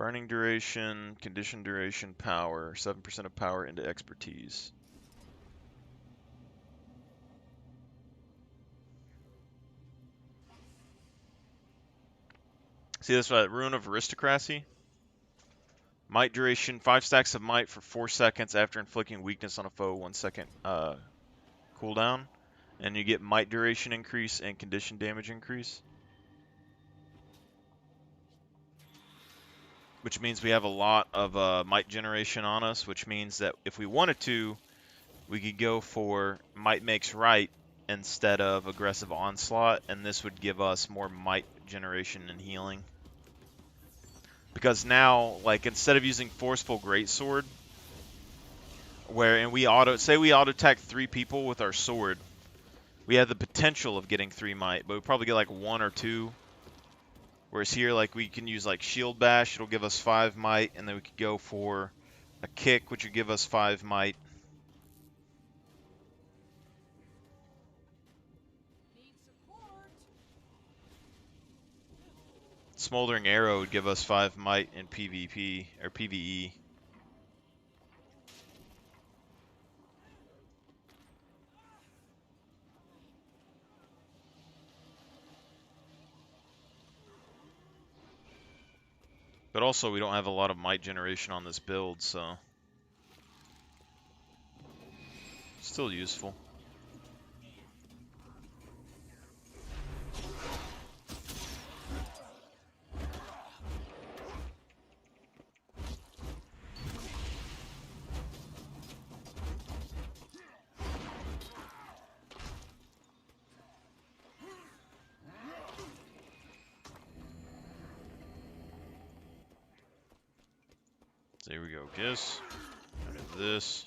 Burning duration, condition duration, power. 7% of power into expertise. See this Rune of Aristocracy? Might duration, 5 stacks of might for 4 seconds after inflicting weakness on a foe, 1 second cooldown. And you get might duration increase and condition damage increase. Which means we have a lot of might generation on us, which means that if we wanted to, we could go for might makes right instead of aggressive onslaught, and this would give us more might generation and healing. Because now, like, instead of using forceful greatsword, and we auto attack 3 people with our sword, we have the potential of getting 3 might, but we probably get like 1 or 2. Whereas here, like, we can use like shield bash, it'll give us 5 might, and then we could go for a kick, which would give us 5 might. Need support. Smoldering Arrow would give us 5 might in PvP, or PvE. But also, we don't have a lot of might generation on this build, so still useful. There we go, Giss. Out of this.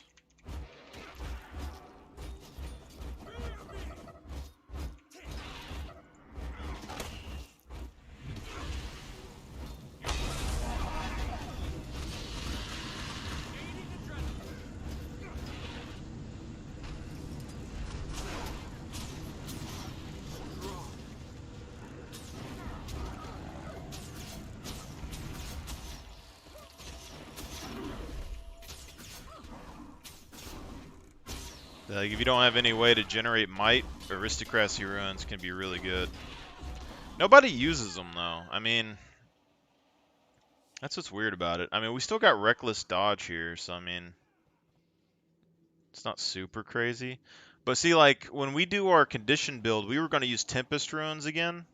Like, if you don't have any way to generate might, Aristocracy runes can be really good. Nobody uses them, though. I mean, that's what's weird about it. I mean, we still got Reckless Dodge here, so I mean, it's not super crazy. But see, like, when we do our condition build, we were going to use Tempest runes again.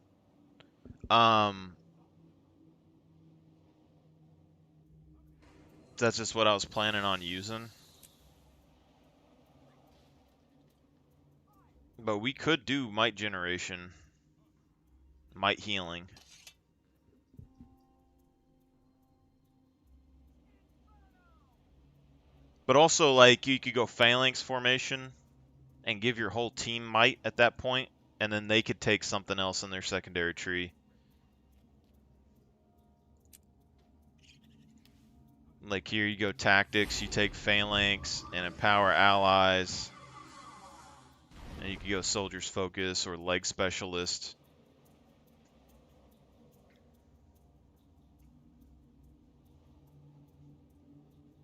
That's just what I was planning on using. But we could do might generation, might healing. But also, like, you could go phalanx formation and give your whole team might at that point, and then they could take something else in their secondary tree. Like here you go tactics, you take phalanx and empower allies. And you could go soldier's focus or leg specialist.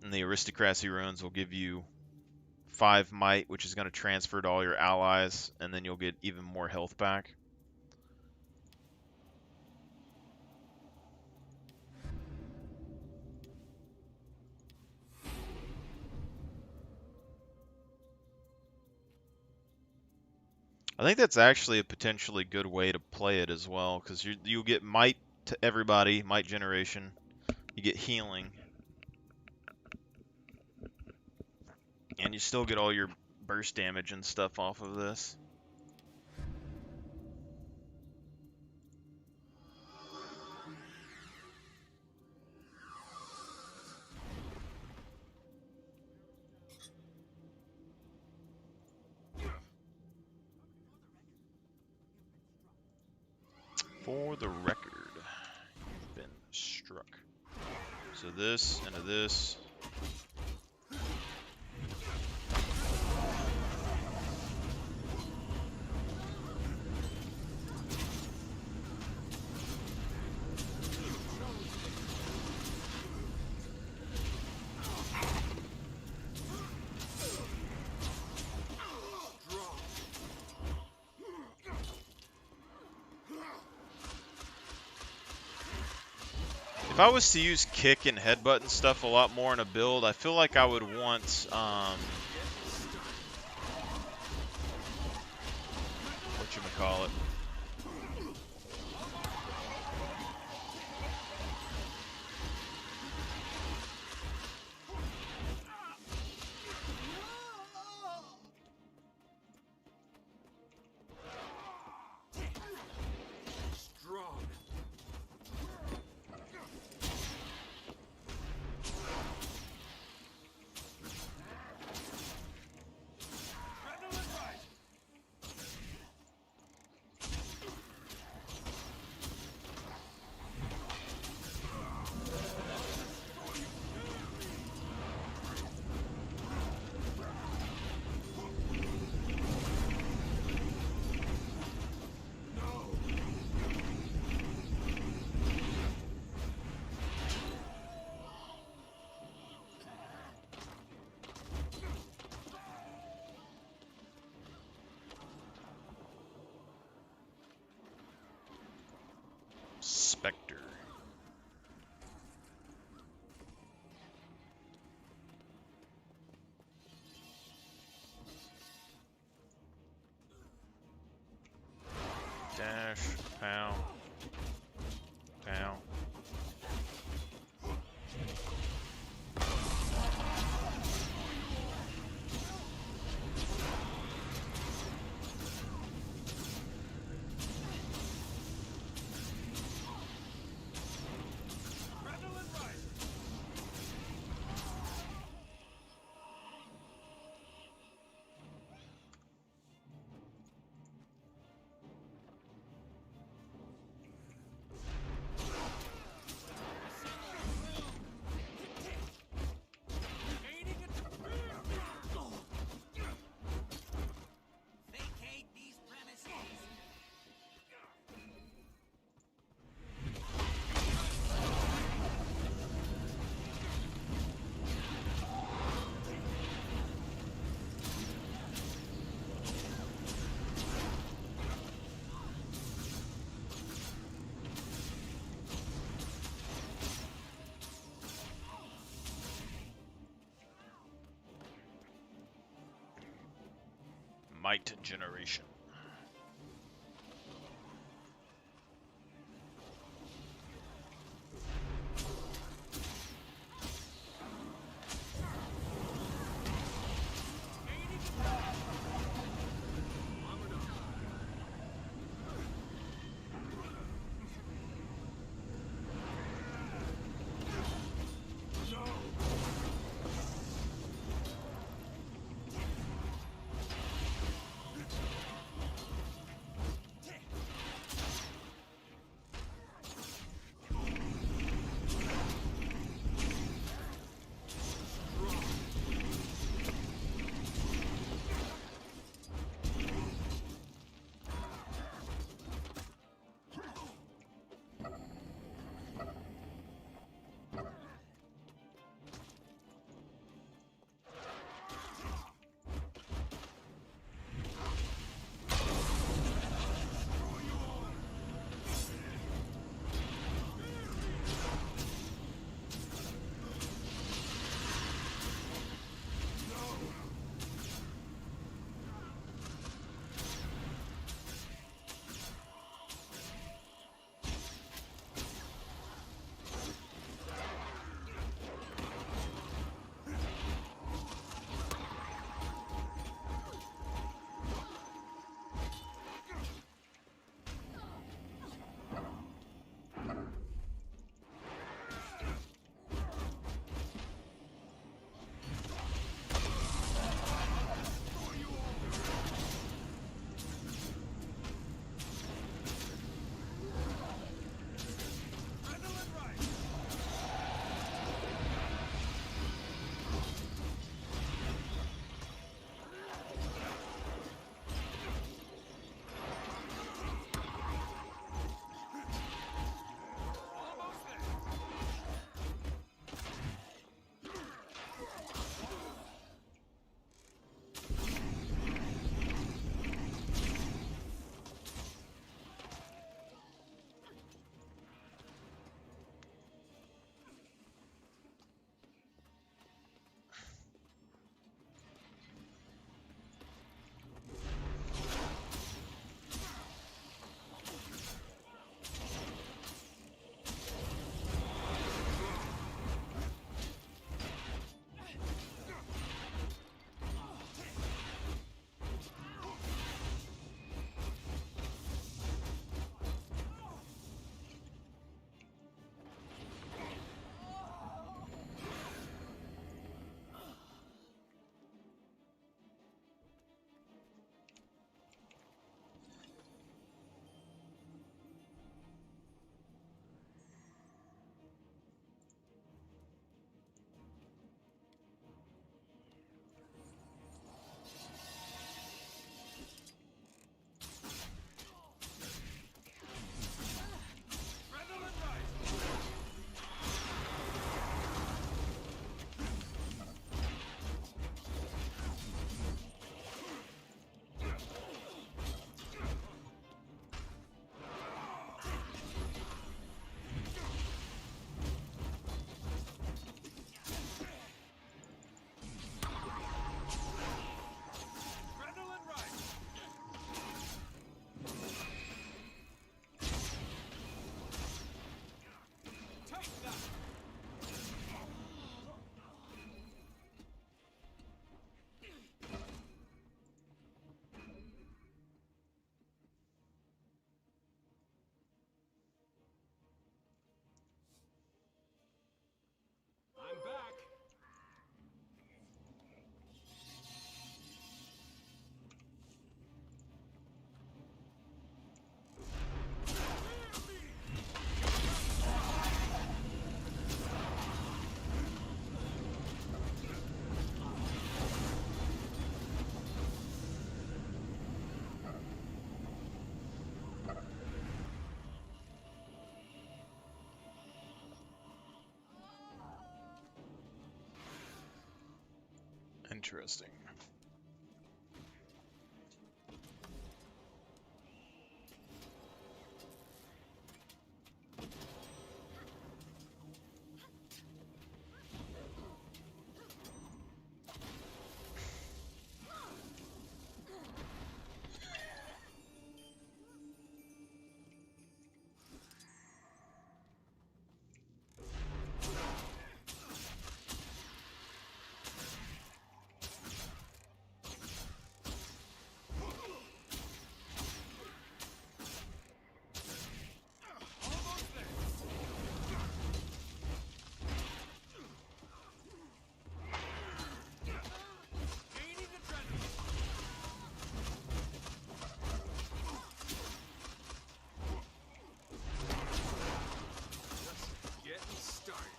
And the aristocracy runes will give you 5 might, which is going to transfer to all your allies, and then you'll get even more health back. I think that's actually a potentially good way to play it as well, because you'll get might to everybody, might generation. You get healing. And you still get all your burst damage and stuff off of this. For the record, you've been struck. So this into this. If I was to use kick and headbutt and stuff a lot more in a build, I feel like I would want whatchamacallit. Strong. Adrenaline rush. Spectre. Dash, pow, pow. Adrenaline rush. Gaining vacate these premises. Might generation. Interesting. Almost there. Gaining adrenaline. Just getting started.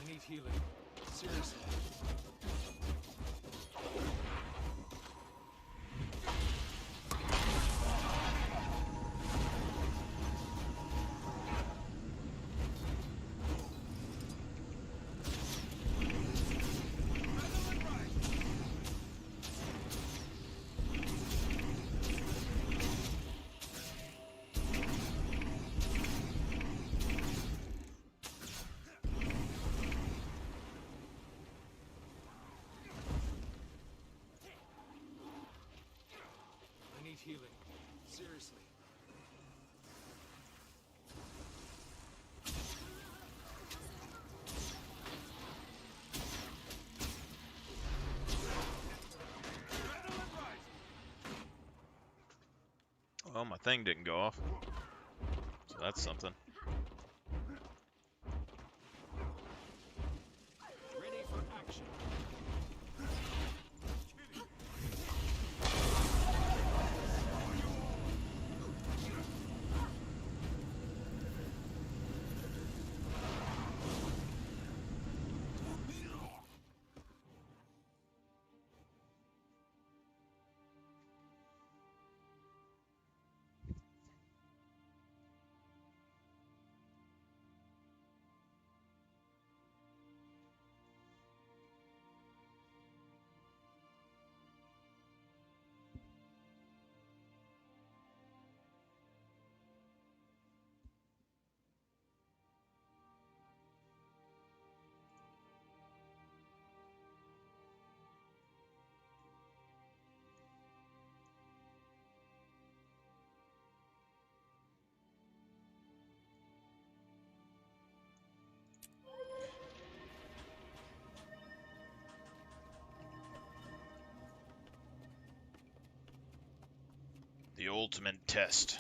I need healing. Seriously. Adrenaline rise. I need healing. Seriously. Adrenaline rise. Well, my thing didn't go off. So that's something. Ready for action. The ultimate test.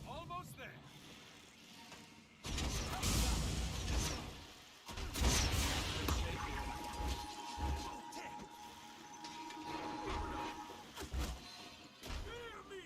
Almost there. Hear me.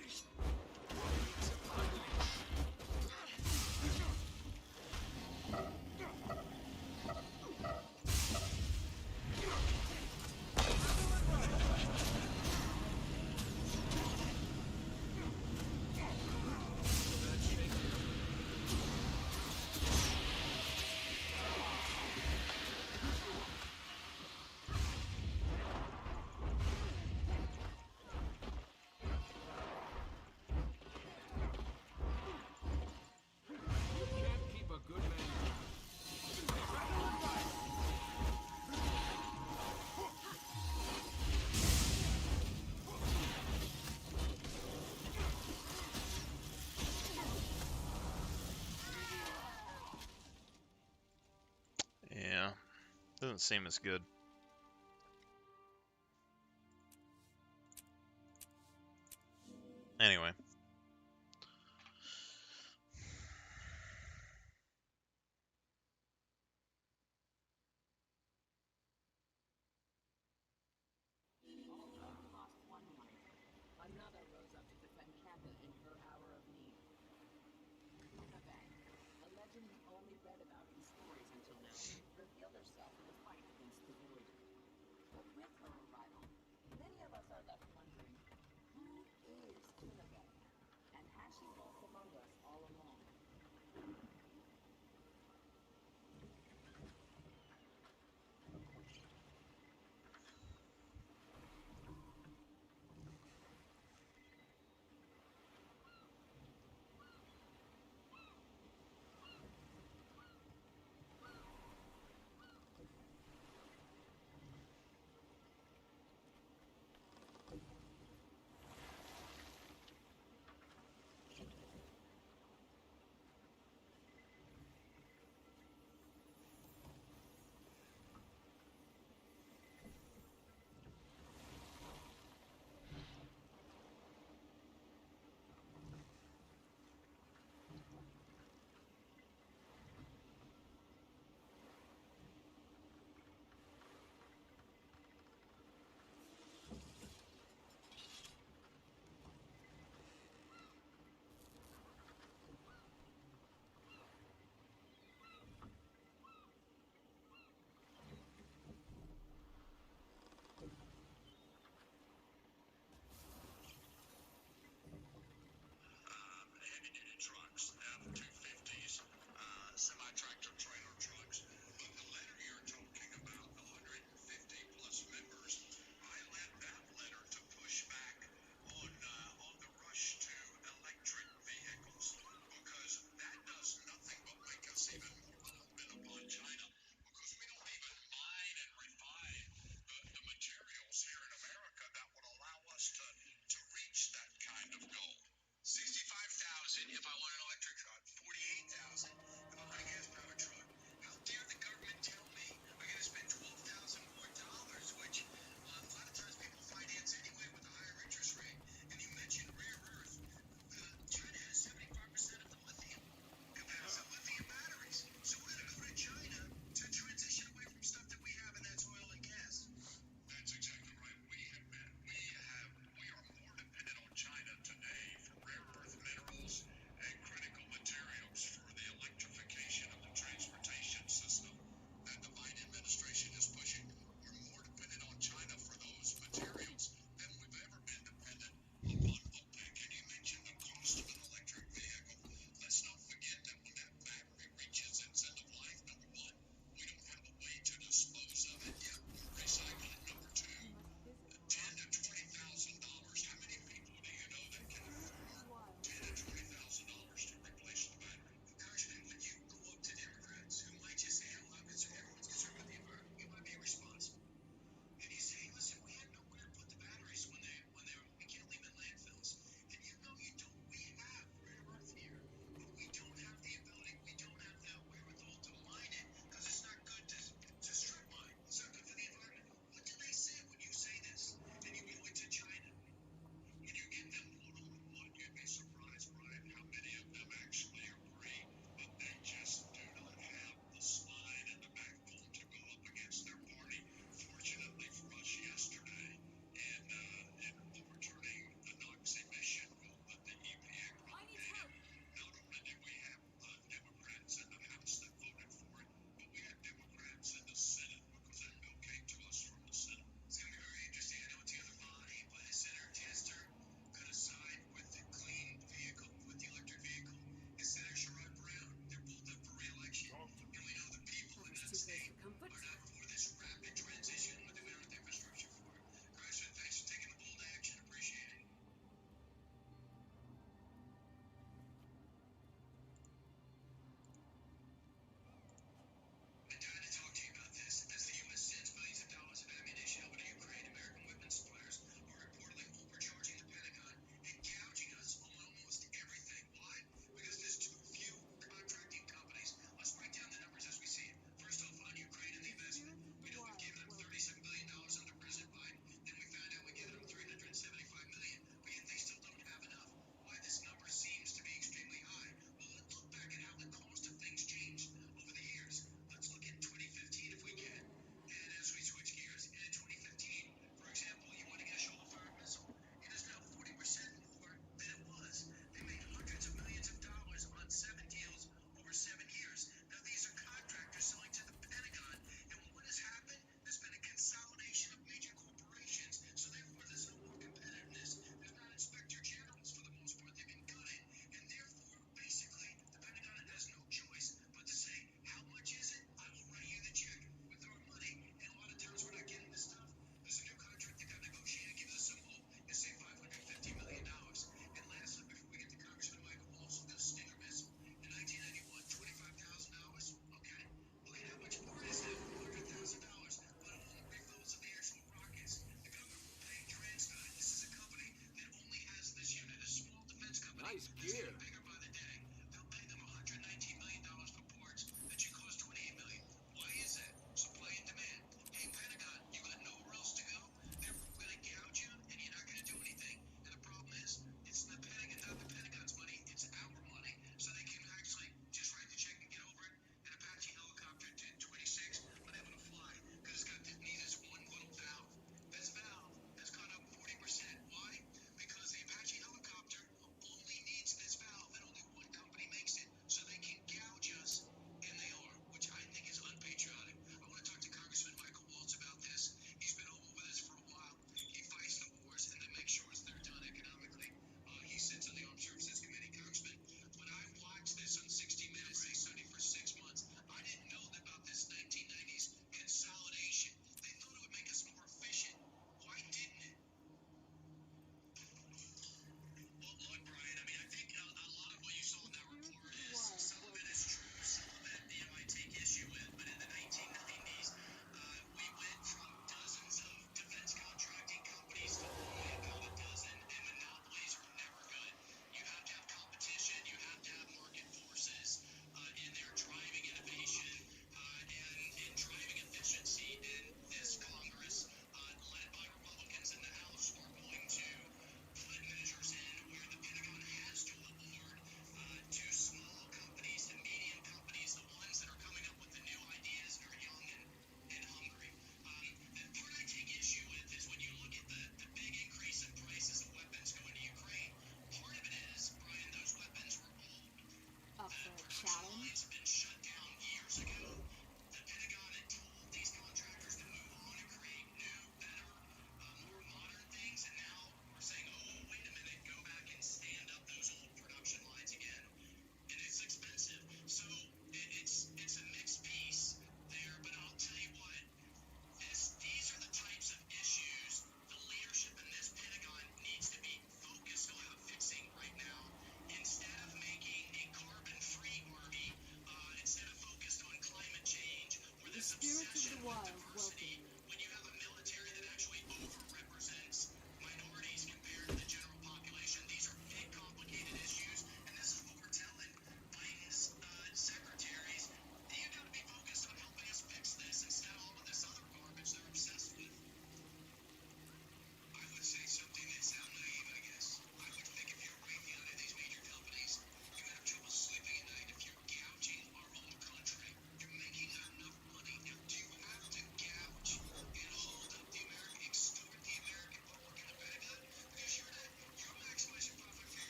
Doesn't seem as good. Anyway. Lost one life. Another rose up to defend Kappa in her hour of need. Unabang, a legend we only read about in stories until now, revealed herself in the fight against the Void. But with her arrival, many of us are left wondering, who is Unabang?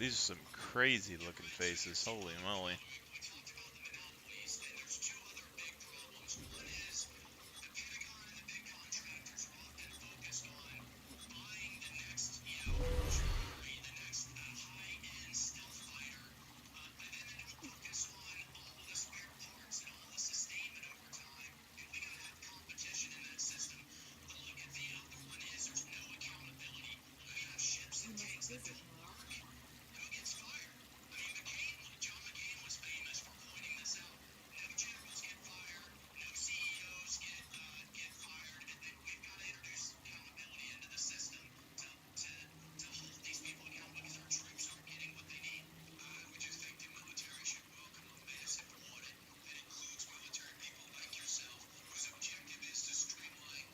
These are some crazy looking faces. Holy moly. We talked about the monopolies, and there's two other big problems. One is the Pentagon and the big contractors are often focused on buying the next, Ferrari, the next high-end stealth fighter, and then they don't focus on all of the spare parts and all the sustainment over time. And we got to have competition in that system. Look, at the other one is there's no accountability. We have ships and tanks that don't work. Who gets fired? I mean, John McCain was famous for pointing this out. No generals get fired, no CEOs get fired, and then we've got to introduce accountability into the system to hold these people accountable because our troops aren't getting what they need. I would just think the military should welcome a massive audit that includes military people like yourself, whose objective is to streamline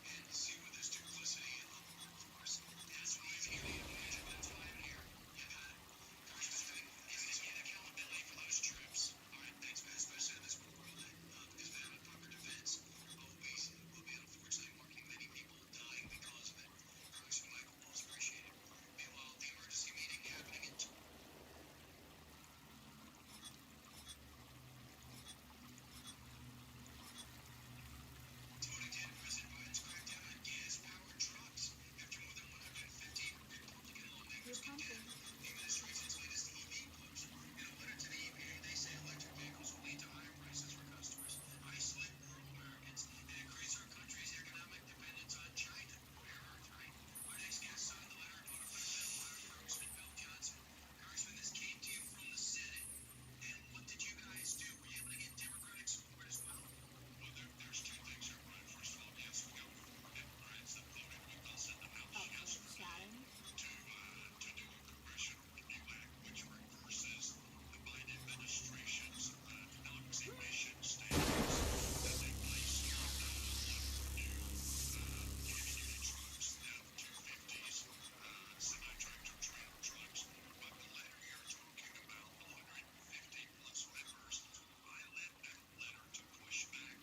and see where there's duplicity in the workforce. That's why I'm here, Major. That's why I'm here. You got it. Congressman, is to get accountability for those troops. All right, thanks, man. Especially in this world that is founded upon defense. Always will be, unfortunately, marking many people dying because of it. Congressman Michael Walls, appreciate it. Meanwhile, the emergency meeting happening at Voting President Biden's crackdown on gas-powered trucks after more than 150 Republican lawmakers condemned the administration's latest EV push. In a letter to the EPA, they say electric vehicles will lead to higher prices for customers, isolate rural Americans, and increase our country's economic dependence on China. Rare earth, right? Our next guest signed the letter and notified Congressman Bill Johnson. Congressman, this came to you from the Senate. And what did you guys do? Were you able to get Democratic support as well? Well, there's two things here, Brian. First of all, yes, we got 4 Democrats that voted with us in the House yesterday to do a congressional review act, which reverses the Biden administration's NOx emission standards that they placed on a lot of new heavy-duty trucks, the F-250s, semi-tractor trailer trucks. But the letter you're talking about, 150-plus members, I led that letter to push back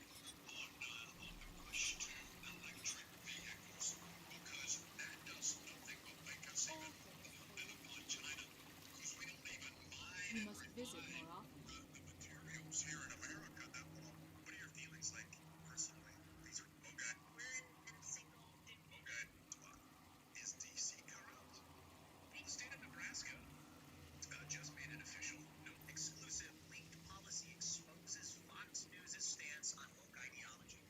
on the push to electric vehicles because that does nothing but make us even more dependent upon China because we don't even mine You and must visit refine more often. the materials here in America. What are your feelings like personally? These are okay. Okay. Is DC corrupt? Well, the state of Nebraska just made it official. No exclusive linked policy exposes Fox News' stance on woke ideology.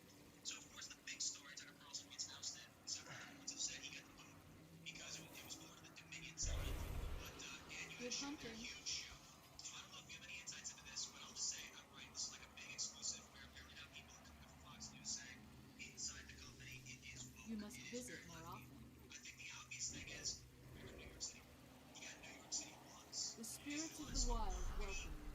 So, of course, the big story Tucker Carlson gets ousted. Several reports have said he got the boot because it was part of the Dominion segment. But, Dan, you Good had a hunting. huge show. So, I don't know if you have any insights into this, but I'll just say outright, this is like a big exclusive where we already got people that come over from Fox News saying inside the company it is woke. You must It is visit very more lefty. often. I think the obvious thing is you're in New York City. You got New York City laws. The spirits of the wild welcome you.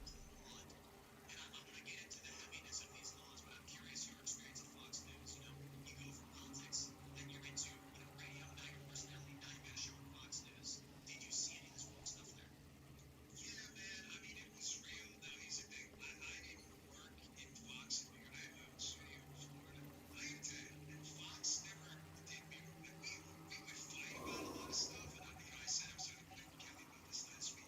And I'm going to get into the heaviness of these laws, but I'm curious your experience at Fox News. You go from politics, then you're into radio, now you're a personality, now you got a show on Fox News. Did you see any of this woke stuff there? Yeah, man. I mean, it was real. Now, here's the thing. I didn't work in Fox in New York. I have my own studio in Florida. I can tell you, and Fox never did me. We would fight about a lot of stuff, and I said I was talking to Kelly about this last week.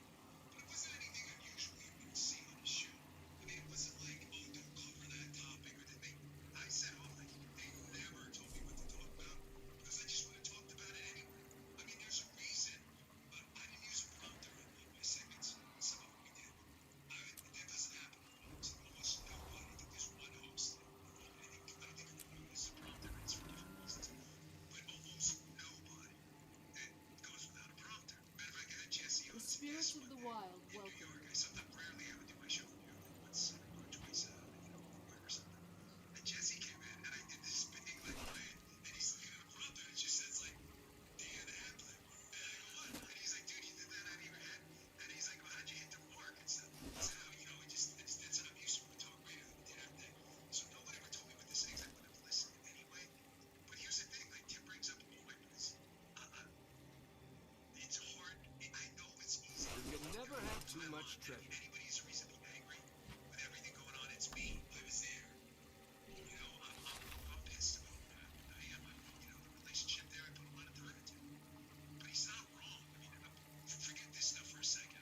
But it wasn't anything unusual you wouldn't see on the show. I mean, it wasn't like, oh, don't cover that topic, or I said, oh, like, they never told me what to talk about because I just would have talked about it anyway. I mean, there's a reason. I didn't use a prompter in my segments. Some of them we did. That doesn't happen on Fox. Almost nobody. I think there's one host. I don't think anyone uses a prompter. It's for different reasons. But almost nobody that goes without a prompter. Matter of fact, I had Jesse on The as a spirits guest of one the day wild in New welcome York. you. Sometimes rarely I would do my show in New York, like once or twice a quarter or something. And Jesse came in, and I did this big like rant, and he's looking at a prompter, and it just says like Dan Hadley. And I go, what? And he's like, dude, you did that out of your head? And he's like, well, how'd you hit the mark and stuff? I said, oh, that's how I'm used to talk radio that we did that day. So nobody ever told me what to say because I would have listened anyway. But here's the thing, like Tim brings up a point, because it's hard. I know it's easy. You can never have too much treasure. Anybody has a reason to be angry with everything going on. It's me. I was there. I'm pissed about what happened. I am. The relationship there, I put a lot of time into. But he's not wrong. I mean, forget this stuff for a second.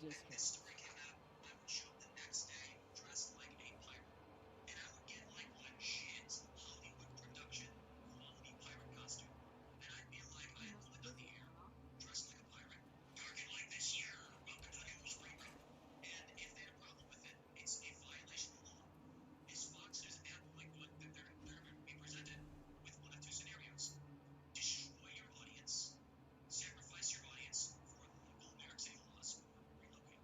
district. this story came out, I would show up the next day dressed like a pirate. And I would get like legit Hollywood production quality pirate costume. And I'd be like, I am going on the air dressed like a pirate. Target like this year. Welcome to the news program. And if they had a problem with it, it's a violation of the law. Is Fox News and Apple like going, they're going to be presented with one of two scenarios: destroy your audience, sacrifice your audience for local New York City laws, or relocate.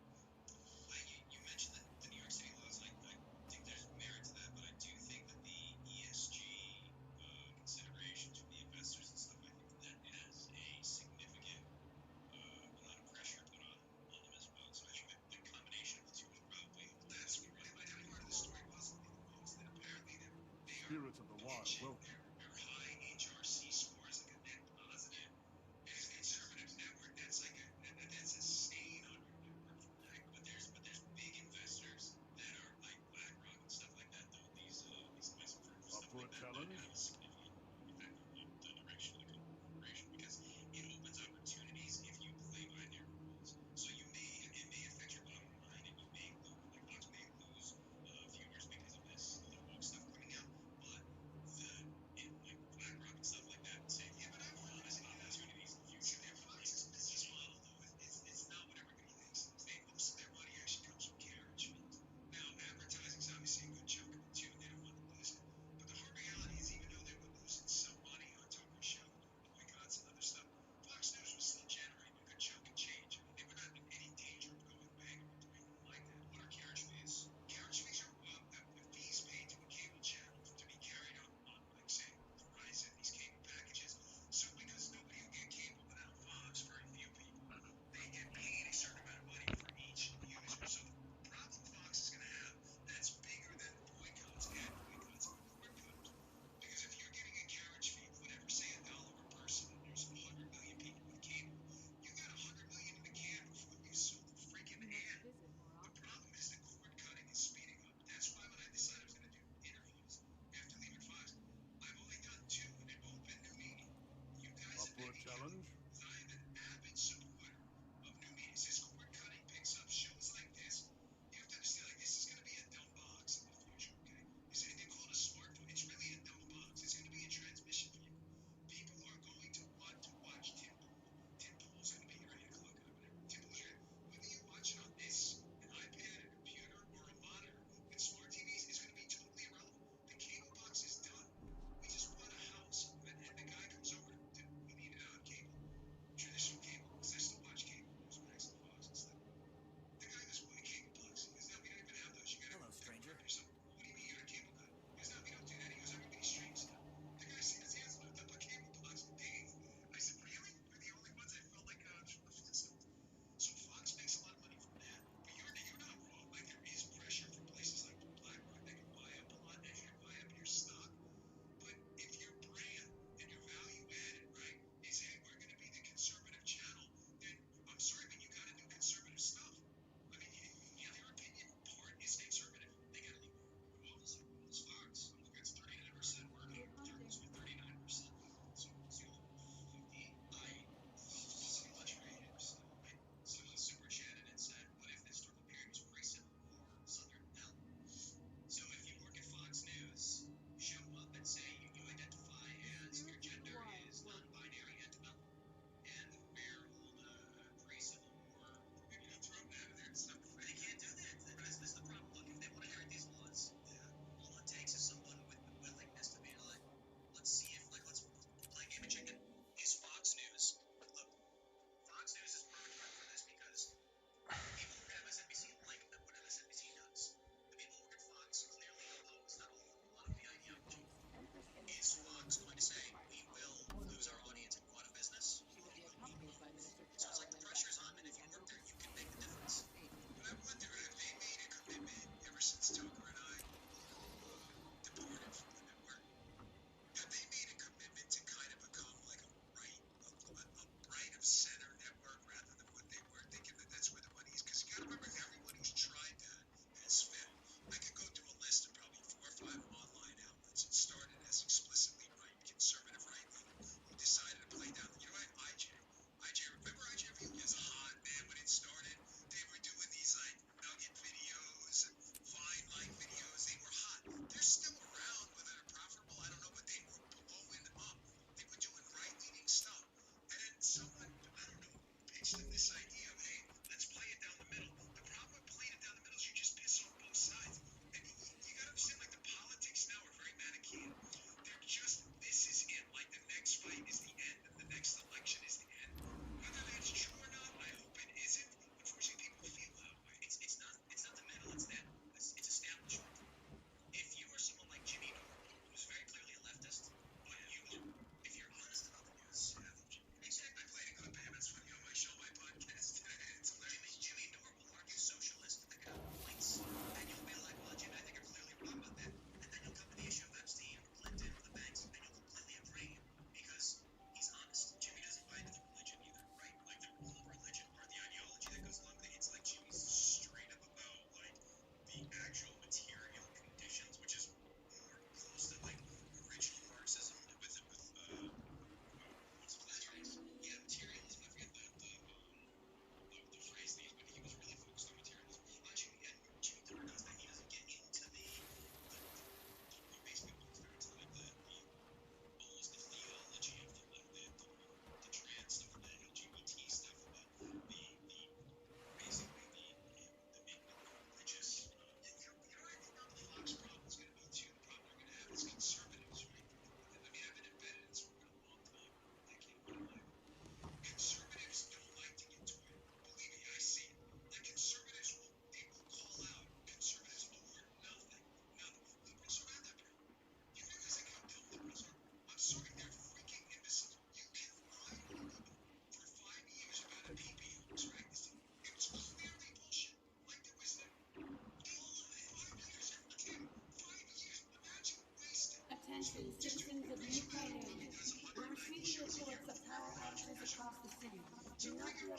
Several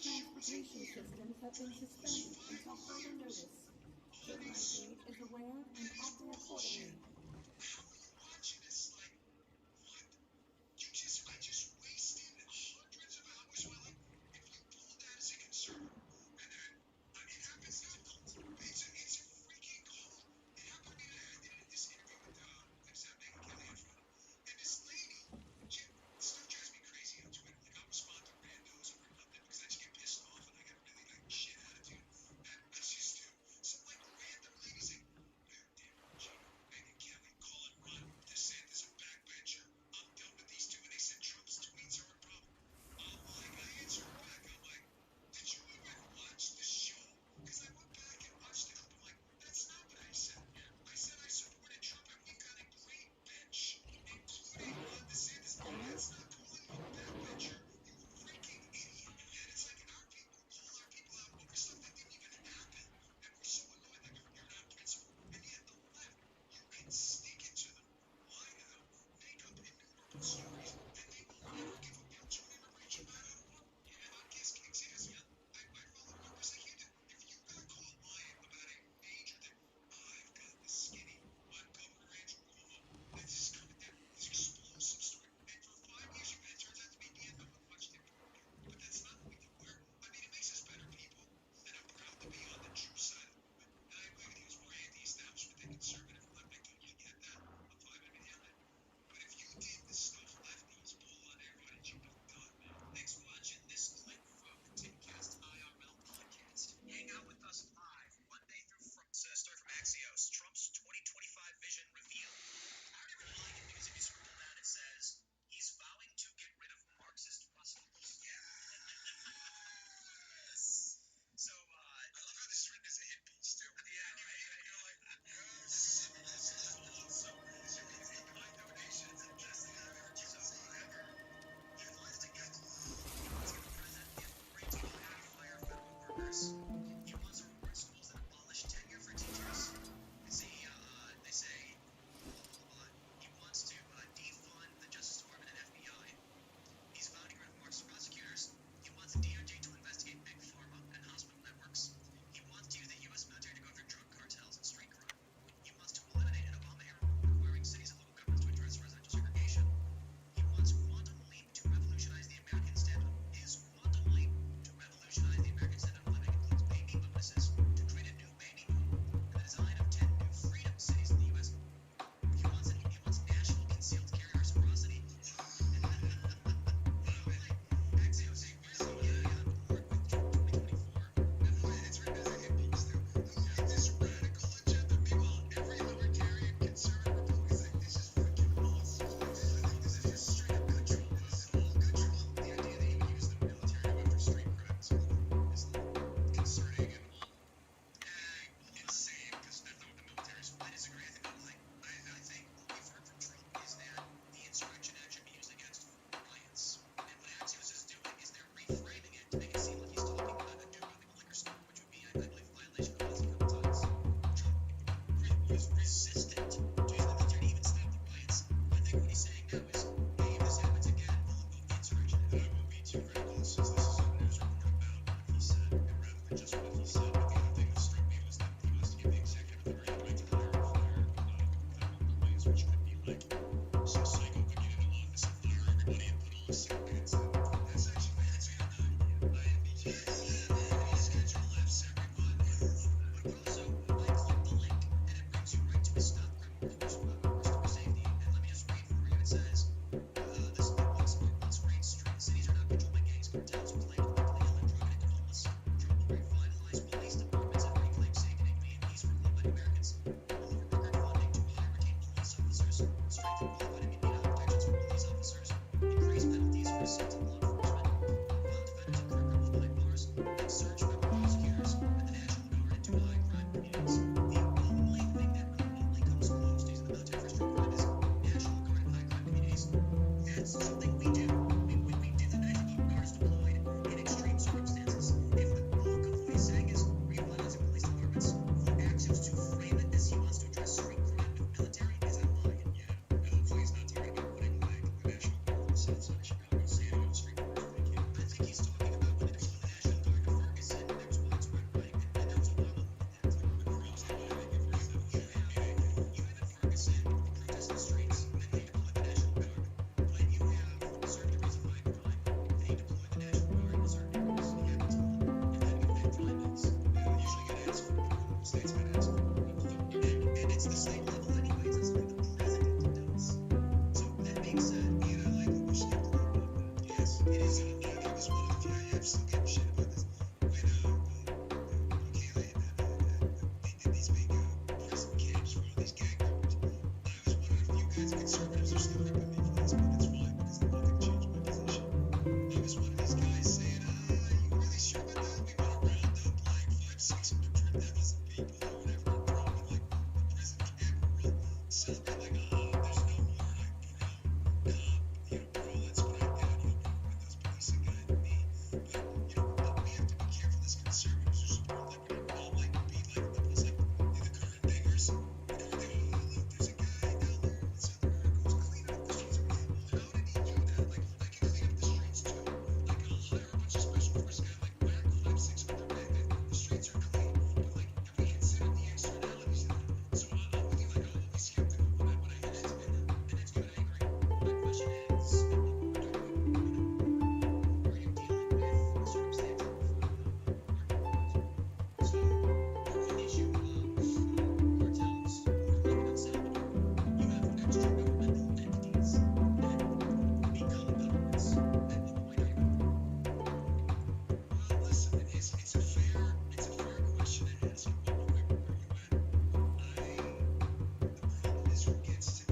transportation systems have been suspended until further notice. Braingainz is aware and acting accordingly. How are you watching this? Like, what? I just wasted hundreds of hours. Well, like, if you pulled that as a conservative, and then it happens to it's a freaking cult. It happened to me today. I did this interview with Megyn Kelly on Friday, and this lady, stuff drives me crazy on Twitter. Like, I'll respond to randos over nothing because I just get pissed off and I get a really like shit attitude. And I just do. Some like random ladies like, damn Bongino, Megyn Kelly, calling Ron DeSantis a backbencher. I'm done with these two. And they said Trump's tweets are a problem. I'm like, I answered back. I'm like, did you even watch the show? Because I went back and watched the clip. I'm like, that's not what I said. I said I supported Trump and we've got a great bench, including Ron DeSantis. That's not calling him a backbencher, you freaking idiot. And it's like our people call our people out over stuff that didn't even happen. And we're so annoyed, like, you're not principled. And yet the left, you can stick it to them, lie to them, make up innumerable stories, and they will never give up. They'll tune in or preach you mad out of one. And I'm just seriously, I follow numbers like you do. If you got caught lying about a major thing, I've got the skinny on Governor Andrew Cuomo. It's just coming down. This explosive story. And for 5 years, it turns out to be the end. No one watched it. But that's not what we do. I mean, it makes us better people. And I'm proud to be on the true side of the movement. And I agree with you. It's more anti-establishment than conservative left. I totally get that. I'm 5 minutes on it. But if you did the stuff lefties pull on their audience, you'd be done, man. Thanks for watching this clip from the Timcast IRL podcast. Hang out with us live Monday through Friday. Story from Axios. Trump's 2025 vision revealed. I don't even like it because if you scroll down, it says he's vowing to get rid of Marxist Russell's. Yes. So I love how this is written as a hit piece too. Yeah, right. You're like, yes. So kind donations and best thing I've ever ever. He wants to get. He wants to get the president to agree to fire federal workers. He wants to reward schools that abolish tenure for teachers. See, they say, he wants to defund the Justice Department and FBI. He's vowing to get rid of Marxist prosecutors. He wants the DOJ to investigate big pharma and hospital networks. He wants to use the U.S. military to go after drug cartels and street crime. He wants to eliminate an Obama-era rule requiring cities and local governments to address residential segregation. He wants quantum leap to revolutionize the American standard. His quantum leap to revolutionize the American standard of living includes baby bonuses to create a new baby boom and the design of 10 new freedom cities in the U.S. He wants national concealed carry reciprocity. Axios, where's the board with Trump 2024? It's written as a hit piece too. Look at this radical agenda. Meanwhile, every libertarian, conservative Republican is like, this is freaking awesome. This is just straight up good Trump. This is all good Trump. The idea that he would use the military to go after street crimes is concerning and insane because that's not what the military is. I disagree. I think what we've heard from Trump is that the insurrection act should be used against riots. And what Axios is doing is they're reframing it to make it seem like he's talking about a dude running a liquor store, which would be, I believe, a violation of policy competence. Trump was resistant to using the military to even stop the riots. I think what he's saying now is, hey, if this happens again, we'll invoke the insurrection. And I won't be too critical since this is a news report about what he said, and rather than just what he said. But the other thing that struck me was that he wants to give the executive authority to hire and fire federal employees, which could be like so psycho, but get into office and fire everybody and put all the sick kids in. That's actually an idea. I envy you. Schedule lifts every month. But also, I clicked the link and it brings you right to a stop criminal restore safety. And let me just read for you. It says, this once great cities are now controlled by gangs, cartels who claim to be mentally ill and drug addicted homeless. Trump will revitalize police departments and reclaim safety and communities for law-abiding Americans. Deliver record funding to hire retained police officers, strengthen qualified immunity protections for police officers, increase penalties for assault on law enforcement, file defenders and career criminals behind bars, and surge federal prosecutors and the National Guard into high-crime communities. The only thing that remotely comes close to using the military for street crime is National Guard and high-crime communities. That's something we do. We do that. I think even Guard is deployed in extreme circumstances. If the bulk of what he's saying is revitalizing police departments, for Axios to frame it as he wants to address street crime with military is a lie. Yeah, and hopefully he's not talking about putting like the National Guard on the south side of Chicago, standing on the street It is. I was one of the few. I'm still getting shit about this. When they did these big prison camps for all these gang members, I was one of the few guys. Conservatives are still ripping me for this, but it's fine because I'm not going to change my position. I was one of these guys saying, you really sure about that? We want to round up like 500,000-600,000 people or whatever and throw them in like the prison camp world. Celebrate like, there's no more like pro-cop, pro, that's what I did, with those policing guy to me. But, we have to be careful as conservatives who support liberty. We all like be like liberals, like the current dingers. They go, look, there's a guy down there in South America who's cleaning up the streets. Well, how did he do that? Like, I can clean up the streets too. Like, I'll hire a bunch of special forces guys, like whack 500-600 men, and the streets are clean. But like, have we considered the externalities of that? So I'm with you, like, I'll always skeptical when I hear that, and it's good, I agree. My question is, are you dealing with circumstances of so an issue of cartels like in El Salvador, you have extra governmental entities that become governments at one point or another. Well, listen, it's a fair question to ask. Where you at? The problem is who gets to